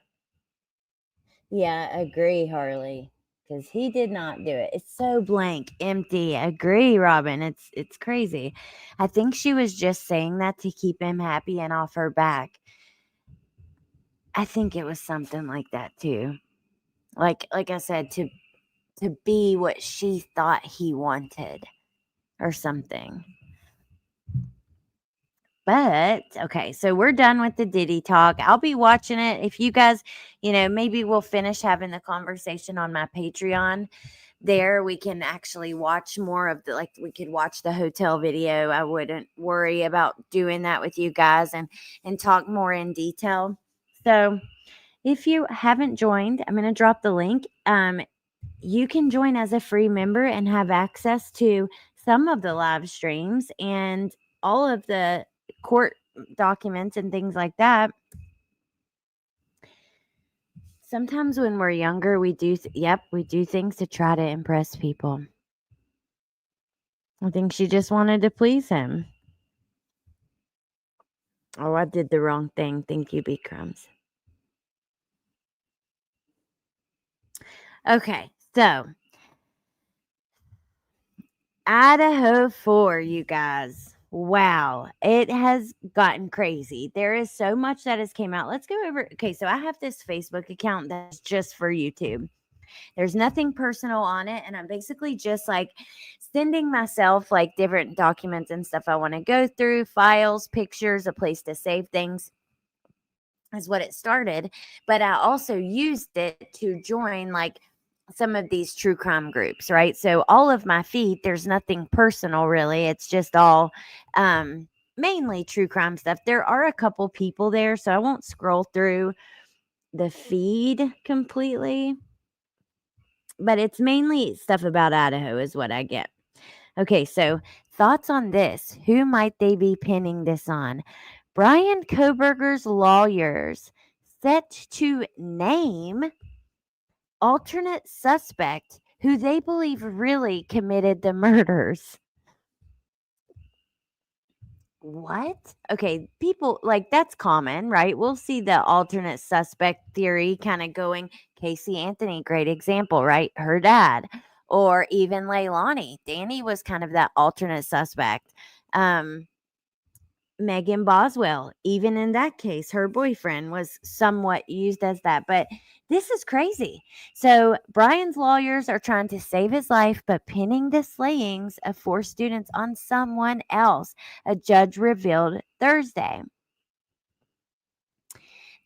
yeah, agree, Harley, because he did not do it. It's so blank, empty. Agree, Robin. It's crazy. I think she was just saying that to keep him happy and off her back. I think it was something like that too. Like I said, to be what she thought he wanted or something. But okay, so we're done with the Diddy talk. I'll be watching it. If you guys, maybe we'll finish having the conversation on my Patreon. There we can actually watch more of we could watch the hotel video. I wouldn't worry about doing that with you guys and talk more in detail. So if you haven't joined, I'm going to drop the link. You can join as a free member and have access to some of the live streams and all of the court documents and things like that. Sometimes when we're younger, we do things to try to impress people. I think she just wanted to please him. Oh, I did the wrong thing. Thank you, B Crumbs. Okay, so Idaho 4, you guys. Wow, it has gotten crazy. There is so much that has came out. Let's go over. Okay, so I have this Facebook account that's just for YouTube. There's nothing personal on it, and I'm basically just sending myself different documents and stuff I want to go through, files, pictures, a place to save things is what it started. But I also used it to join some of these true crime groups, right? So all of my feed, there's nothing personal really. It's just all mainly true crime stuff. There are a couple people there, so I won't scroll through the feed completely, but it's mainly stuff about Idaho is what I get. Okay, so thoughts on this? Who might they be pinning this on? Brian Koberger's lawyers set to name alternate suspect who they believe really committed the murders. What? Okay, people like that's common, right? We'll see the alternate suspect theory kind of going. Casey Anthony, great example, right? Her dad, or even Leilani. Danny was kind of that alternate suspect. Megan Boswell, even in that case, her boyfriend was somewhat used as that. But this is crazy. So Brian's lawyers are trying to save his life, but pinning the slayings of 4 students on someone else, a judge revealed Thursday.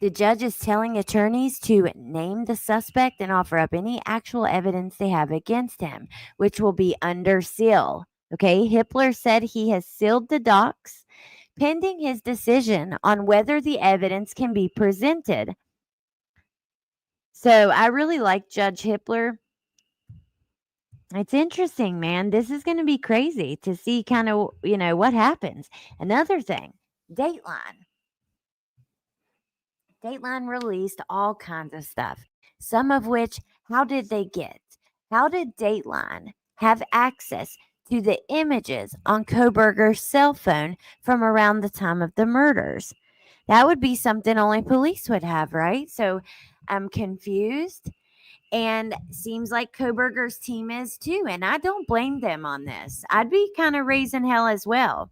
The judge is telling attorneys to name the suspect and offer up any actual evidence they have against him, which will be under seal. Okay, Hippler said he has sealed the docs pending his decision on whether the evidence can be presented. So I really like Judge Hippler. It's interesting, man. This is going to be crazy to see kind of, what happens. Another thing, Dateline. Dateline released all kinds of stuff, some of which, how did they get? How did Dateline have access to the images on Koberger's cell phone from around the time of the murders? That would be something only police would have, right? So I'm confused. And seems like Koberger's team is too. And I don't blame them on this. I'd be kind of raising hell as well.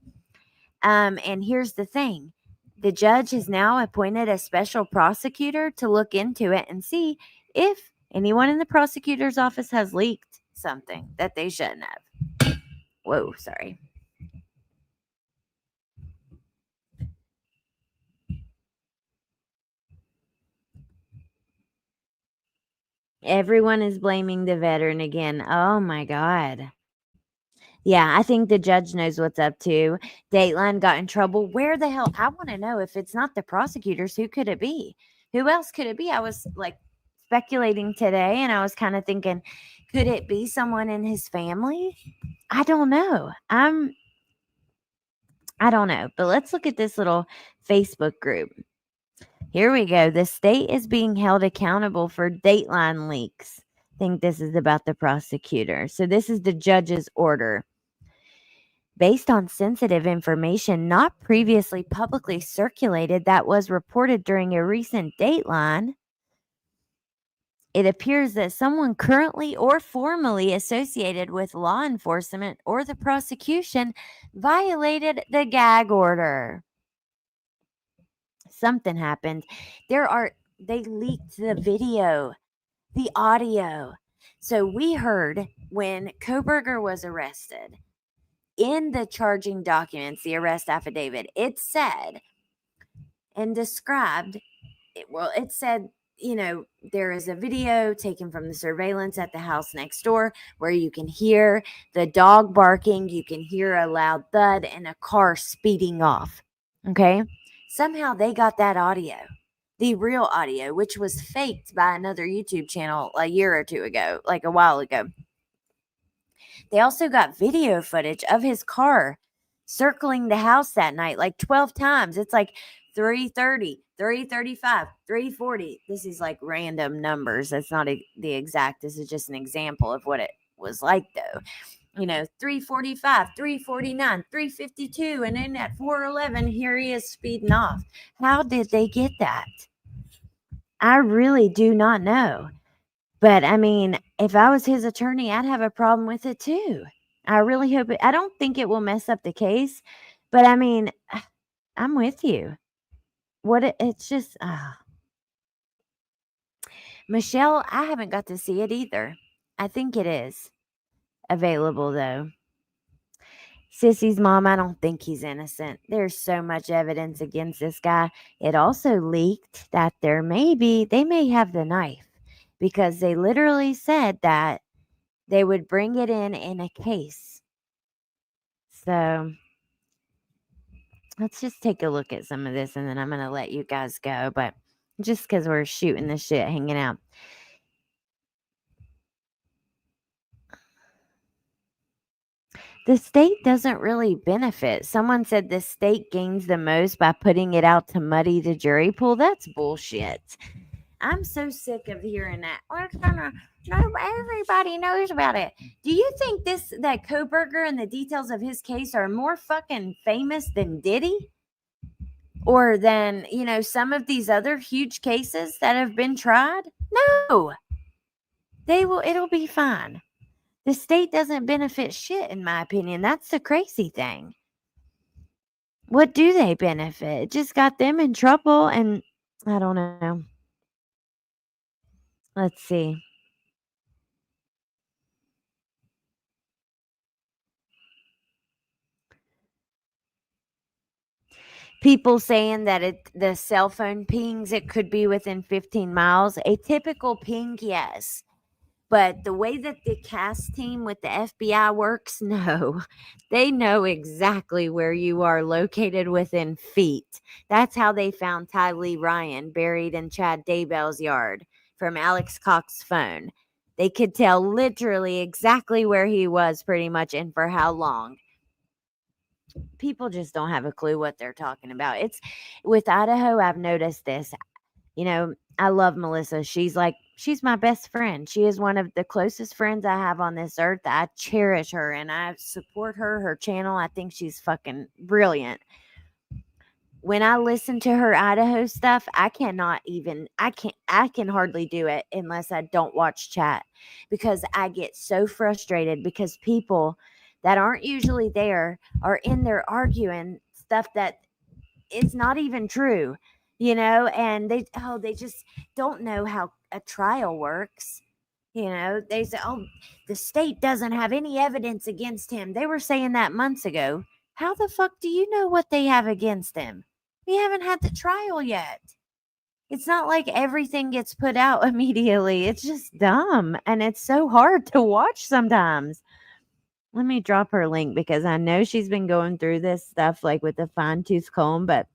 And here's the thing. The judge has now appointed a special prosecutor to look into it and see if anyone in the prosecutor's office has leaked something that they shouldn't have. Whoa, sorry. Everyone is blaming the veteran again. Oh my God. Yeah, I think the judge knows what's up too. Dateline got in trouble. Where the hell? I want to know if it's not the prosecutors, who could it be? Who else could it be? I was like speculating today and I was kind of thinking, could it be someone in his family? I don't know. I don't know. But let's look at this little Facebook group. Here we go. The state is being held accountable for Dateline leaks. I think this is about the prosecutor. So this is the judge's order. Based on sensitive information not previously publicly circulated that was reported during a recent Dateline, it appears that someone currently or formerly associated with law enforcement or the prosecution violated the gag order. Something happened. They leaked the video, the audio. So we heard when Koberger was arrested, in the charging documents, the arrest affidavit, it said and described, it said, there is a video taken from the surveillance at the house next door where you can hear the dog barking, you can hear a loud thud, and a car speeding off. Okay? Somehow they got that audio, the real audio, which was faked by another YouTube channel a year or two ago, like a while ago. They also got video footage of his car circling the house that night like 12 times. It's like 3:30, 3:35, 3:40. This is like random numbers. That's not the exact. This is just an example of what it was like, though. 3:45, 3:49, 3:52, and then at 4:11, here he is speeding off. How did they get that? I really do not know. But I mean, if I was his attorney, I'd have a problem with it too. I really hope I don't think it will mess up the case, but I mean, I'm with you. It's just, Michelle, I haven't got to see it either. I think it is available though. Sissy's mom, I don't think he's innocent. There's so much evidence against this guy. It also leaked that they may have the knife, because they literally said that they would bring it in a case. So let's just take a look at some of this and then I'm going to let you guys go. But just because we're shooting the shit, hanging out. The state doesn't really benefit. Someone said the state gains the most by putting it out to muddy the jury pool. That's bullshit. I'm so sick of hearing that. No, everybody knows about it. Do you think that Koberger and the details of his case are more fucking famous than Diddy? Or than, some of these other huge cases that have been tried? No. It'll be fine. The state doesn't benefit shit, in my opinion. That's the crazy thing. What do they benefit? It just got them in trouble, and I don't know. Let's see. People saying that the cell phone pings, it could be within 15 miles. A typical ping, yes. But the way that the CAS team with the FBI works, no. They know exactly where you are located within feet. That's how they found Ty Lee Ryan buried in Chad Daybell's yard from Alex Cox's phone. They could tell literally exactly where he was pretty much and for how long. People just don't have a clue what they're talking about. It's with Idaho, I've noticed this. I love Melissa. She's my best friend. She is one of the closest friends I have on this earth. I cherish her and I support her channel. I think she's fucking brilliant. When I listen to her Idaho stuff, I can hardly do it unless I don't watch chat, because I get so frustrated because people that aren't usually there are in there arguing stuff that it's not even true, and they just don't know how a trial works. They say, oh, the state doesn't have any evidence against him. They were saying that months ago. How the fuck do you know what they have against him? We haven't had the trial yet. It's not like everything gets put out immediately. It's just dumb, and it's so hard to watch sometimes. Let me drop her link because I know she's been going through this stuff like with a fine-tooth comb, but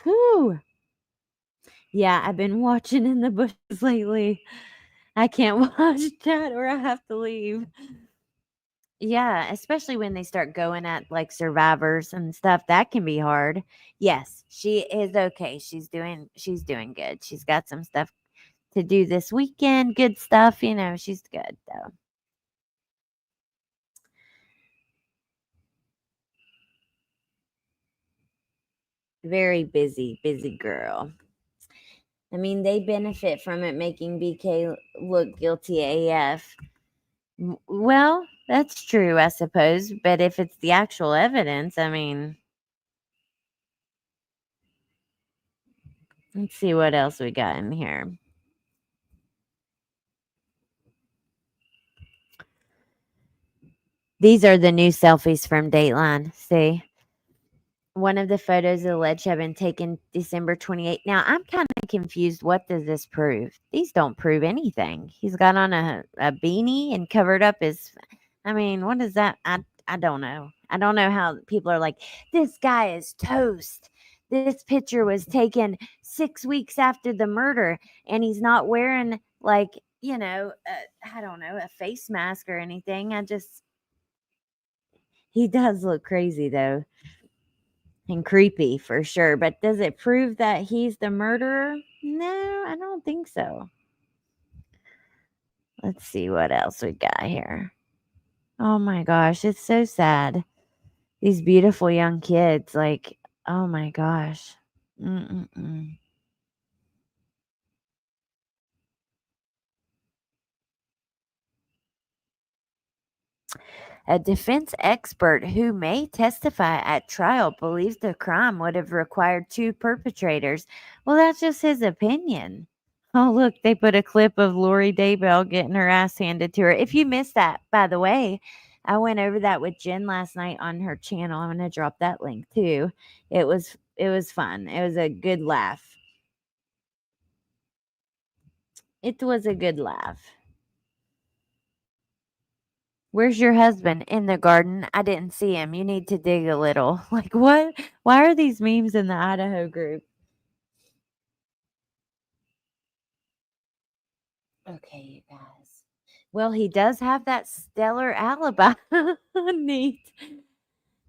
whew. Yeah, I've been watching in the bushes lately. I can't watch that or I have to leave. Yeah, especially when they start going at like survivors and stuff. That can be hard. Yes, she is okay. She's doing good. She's got some stuff to do this weekend. Good stuff, she's good though. Very busy girl. I mean, they benefit from it making BK look guilty AF. Well, that's true, I suppose. But if it's the actual evidence, I mean, let's see what else we got in here. These are the new selfies from Dateline. See? One of the photos alleged have been taken December 28th. Now, I'm kind of confused. What does this prove? These don't prove anything. He's got on a beanie and covered up his... I mean, what is that? I don't know. I don't know how people are like, this guy is toast. This picture was taken 6 weeks after the murder, and he's not wearing, like, I don't know, a face mask or anything. He does look crazy, though. And creepy for sure. But does it prove that he's the murderer? No, I don't think so. Let's see what else we got here. Oh my gosh, it's so sad. These beautiful young kids, like, oh my gosh. Mm-mm-mm. A defense expert who may testify at trial believes the crime would have required 2 perpetrators. Well, that's just his opinion. Oh, look, they put a clip of Lori Daybell getting her ass handed to her. If you missed that, by the way, I went over that with Jen last night on her channel. I'm going to drop that link too. It was fun. It was a good laugh. It was a good laugh. Where's your husband? In the garden. I didn't see him. You need to dig a little. Like, what? Why are these memes in the Idaho group? Okay, you guys. Well, he does have that stellar alibi. Neat.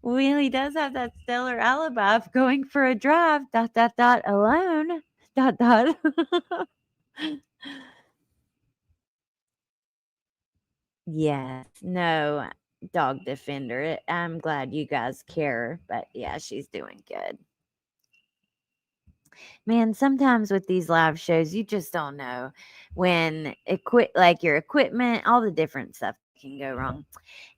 Well, he does have that stellar alibi of going for a drive, alone, dot, dot. Yes. No, dog defender. I'm glad you guys care, but yeah, she's doing good. Man, sometimes with these live shows, you just don't know when like your equipment, all the different stuff can go wrong.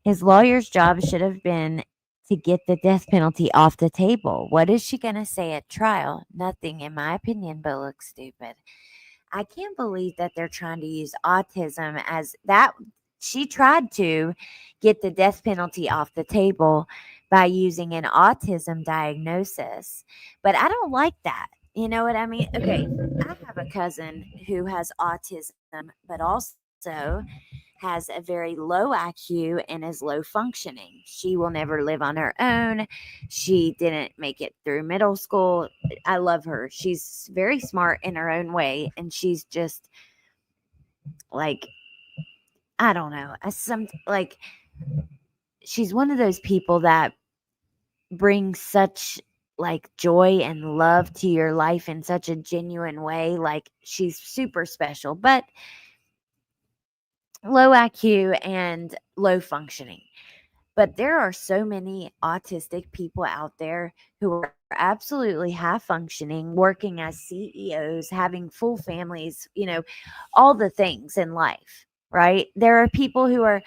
His lawyer's job should have been to get the death penalty off the table. What is she going to say at trial? Nothing, in my opinion, but looks stupid. I can't believe that they're trying to use autism as that. She tried to get the death penalty off the table by using an autism diagnosis, but I don't like that. You know what I mean? Okay, I have a cousin who has autism, but also has a very low IQ and is low functioning. She will never live on her own. She didn't make it through middle school. I love her. She's very smart in her own way, and she's just like, I don't know. She's one of those people that brings such like joy and love to your life in such a genuine way. Like, she's super special, but low IQ and low functioning. But there are so many autistic people out there who are absolutely high functioning, working as CEOs, having full families, all the things in life, right? There are people who are,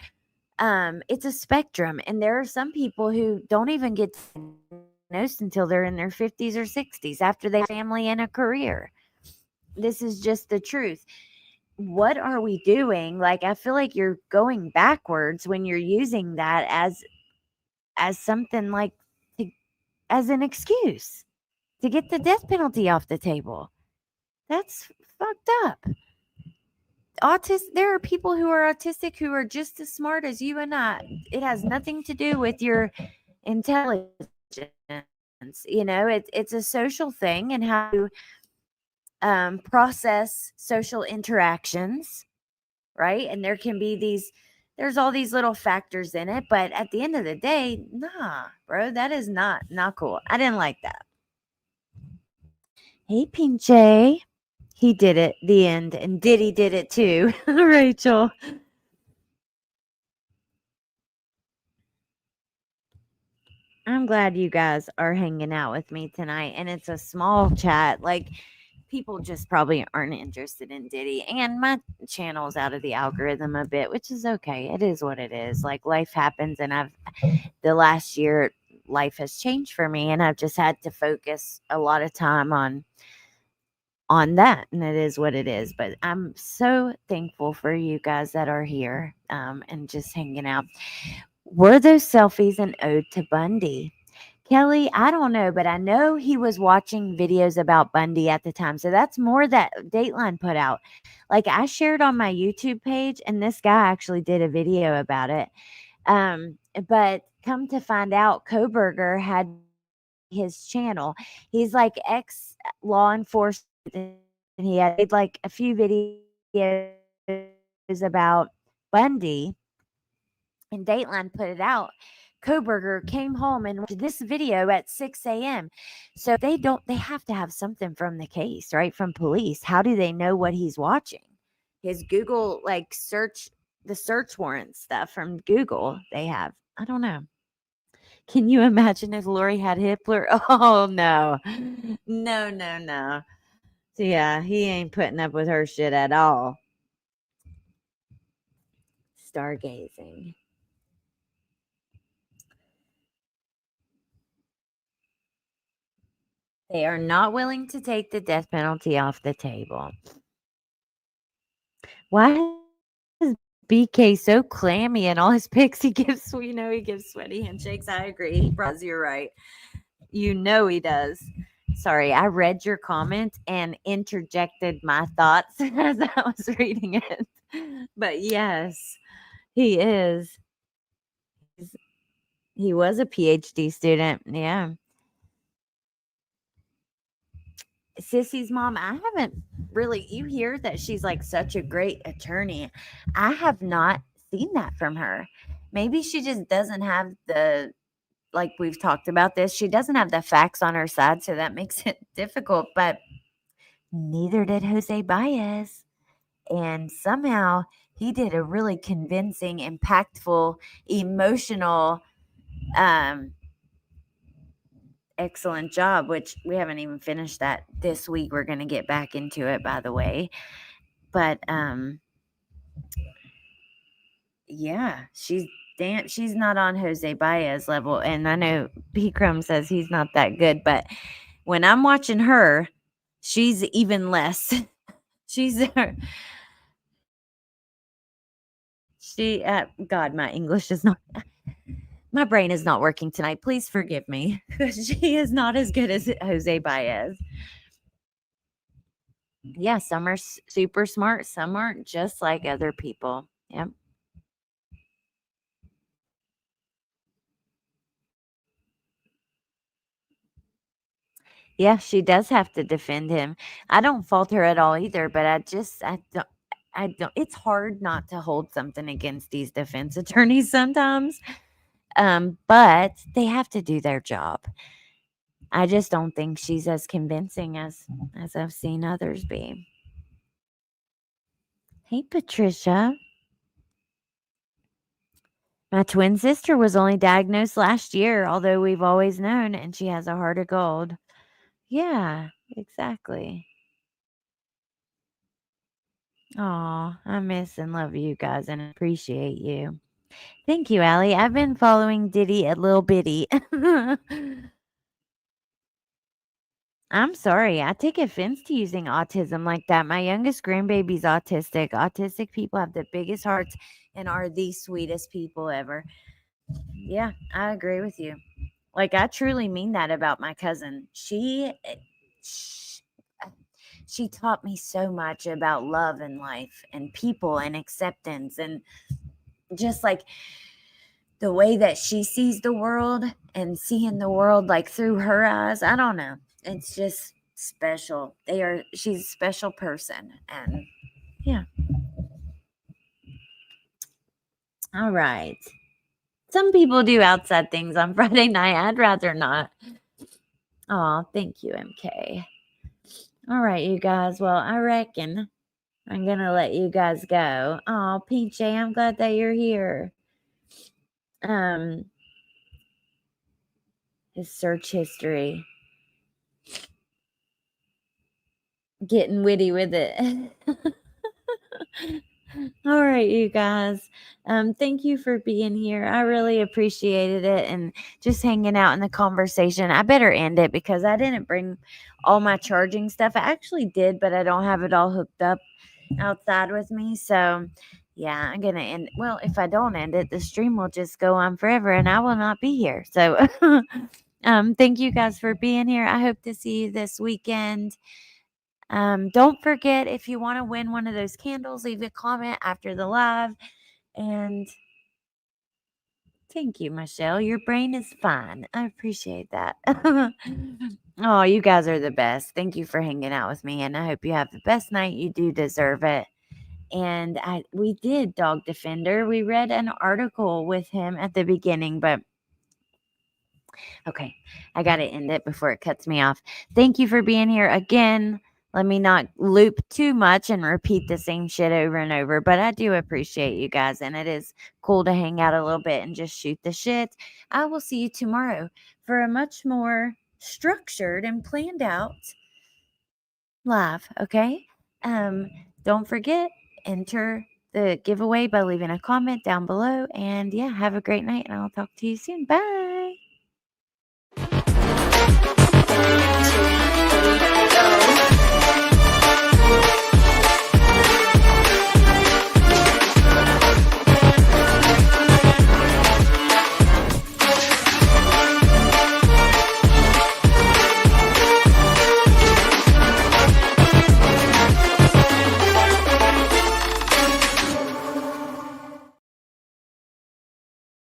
it's a spectrum. And there are some people who don't even get diagnosed until they're in their 50s or 60s after they have family and a career. This is just the truth. What are we doing? Like, I feel like you're going backwards when you're using that as something like as an excuse to get the death penalty off the table. That's fucked up. There are people who are autistic who are just as smart as you and I. It has nothing to do with your intelligence. It's a social thing and how you process social interactions, right? And there's all these little factors in it, but at the end of the day, nah, bro, that is not cool. I didn't like that. Hey, Pinche. He did it, the end, and Diddy did it too. Rachel. I'm glad you guys are hanging out with me tonight, and it's a small chat. Like, people just probably aren't interested in Diddy, and my channel's out of the algorithm a bit, which is okay. It is what it is. Like, life happens, and the last year life has changed for me, and I've just had to focus a lot of time on that, and it is what it is. But I'm so thankful for you guys that are here and just hanging out. Were those selfies an ode to Bundy? Kelly, I don't know, but I know he was watching videos about Bundy at the time. So that's more that Dateline put out. Like, I shared on my YouTube page, and this guy actually did a video about it. But come to find out, Koberger had his channel. He's like ex law enforcement, and he had made like a few videos about Bundy, and Dateline put it out. Koberger came home and watched this video at 6 a.m. So they have to have something from the case, right? From police. How do they know what he's watching? His Google, like, the search warrant stuff from Google they have. I don't know. Can you imagine if Lori had Hitler? Oh, no. No. So, yeah, he ain't putting up with her shit at all. Stargazing. They are not willing to take the death penalty off the table. Why is BK so clammy in all his pics? He gives sweaty handshakes. I agree. You're right. You know he does. Sorry, I read your comment and interjected my thoughts as I was reading it. But yes, he is. He was a PhD student. Yeah. Sissy's mom, I haven't really, you hear that she's like such a great attorney. I have not seen that from her. Maybe she just doesn't have the, like we've talked about this, she doesn't have the facts on her side, so that makes it difficult. But neither did Jose Baez. And somehow he did a really convincing, impactful, emotional, excellent job, which we haven't even finished that this week. We're going to get back into it, by the way. But yeah, she's not on Jose Baez level. And I know P. Crumb says he's not that good, but when I'm watching her, she's even less. She's God, my English is not, my brain is not working tonight. Please forgive me. She is not as good as Jose Baez. Yeah, some are super smart, some aren't, just like other people. Yep. Yeah, she does have to defend him. I don't fault her at all either, but I don't, it's hard not to hold something against these defense attorneys sometimes. But they have to do their job. I just don't think she's as convincing as I've seen others be. Hey, Patricia. My twin sister was only diagnosed last year, although we've always known, and she has a heart of gold. Yeah, exactly. Oh, I miss and love you guys and appreciate you. Thank you, Allie. I've been following Diddy a little bitty. I'm sorry. I take offense to using autism like that. My youngest grandbaby's autistic. Autistic people have the biggest hearts and are the sweetest people ever. Yeah, I agree with you. Like, I truly mean that about my cousin. She taught me so much about love and life and people and acceptance, and just like the way that she sees the world and seeing the world like through her eyes. I don't know. It's just special. She's a special person. And yeah. All right. Some people do outside things on Friday night. I'd rather not. Oh, thank you, MK. All right, you guys. Well, I reckon I'm going to let you guys go. Oh, PJ, I'm glad that you're here. His search history. Getting witty with it. All right, you guys. Thank you for being here. I really appreciated it and just hanging out in the conversation. I better end it because I didn't bring all my charging stuff. I actually did, but I don't have it all hooked up outside with me. So yeah, I'm gonna end. Well, if I don't end it, the stream will just go on forever and I will not be here. So thank you guys for being here. I hope to see you this weekend. Don't forget, if you want to win one of those candles, leave a comment after the live. And thank you, Michelle. Your brain is fine. I appreciate that. Oh, you guys are the best. Thank you for hanging out with me, and I hope you have the best night. You do deserve it. And we did Dog Defender. We read an article with him at the beginning, but okay, I got to end it before it cuts me off. Thank you for being here again. Let me not loop too much and repeat the same shit over and over, but I do appreciate you guys, and it is cool to hang out a little bit and just shoot the shit. I will see you tomorrow for a much more structured and planned out live, okay? Don't forget, enter the giveaway by leaving a comment down below, and yeah, have a great night, and I'll talk to you soon. Bye.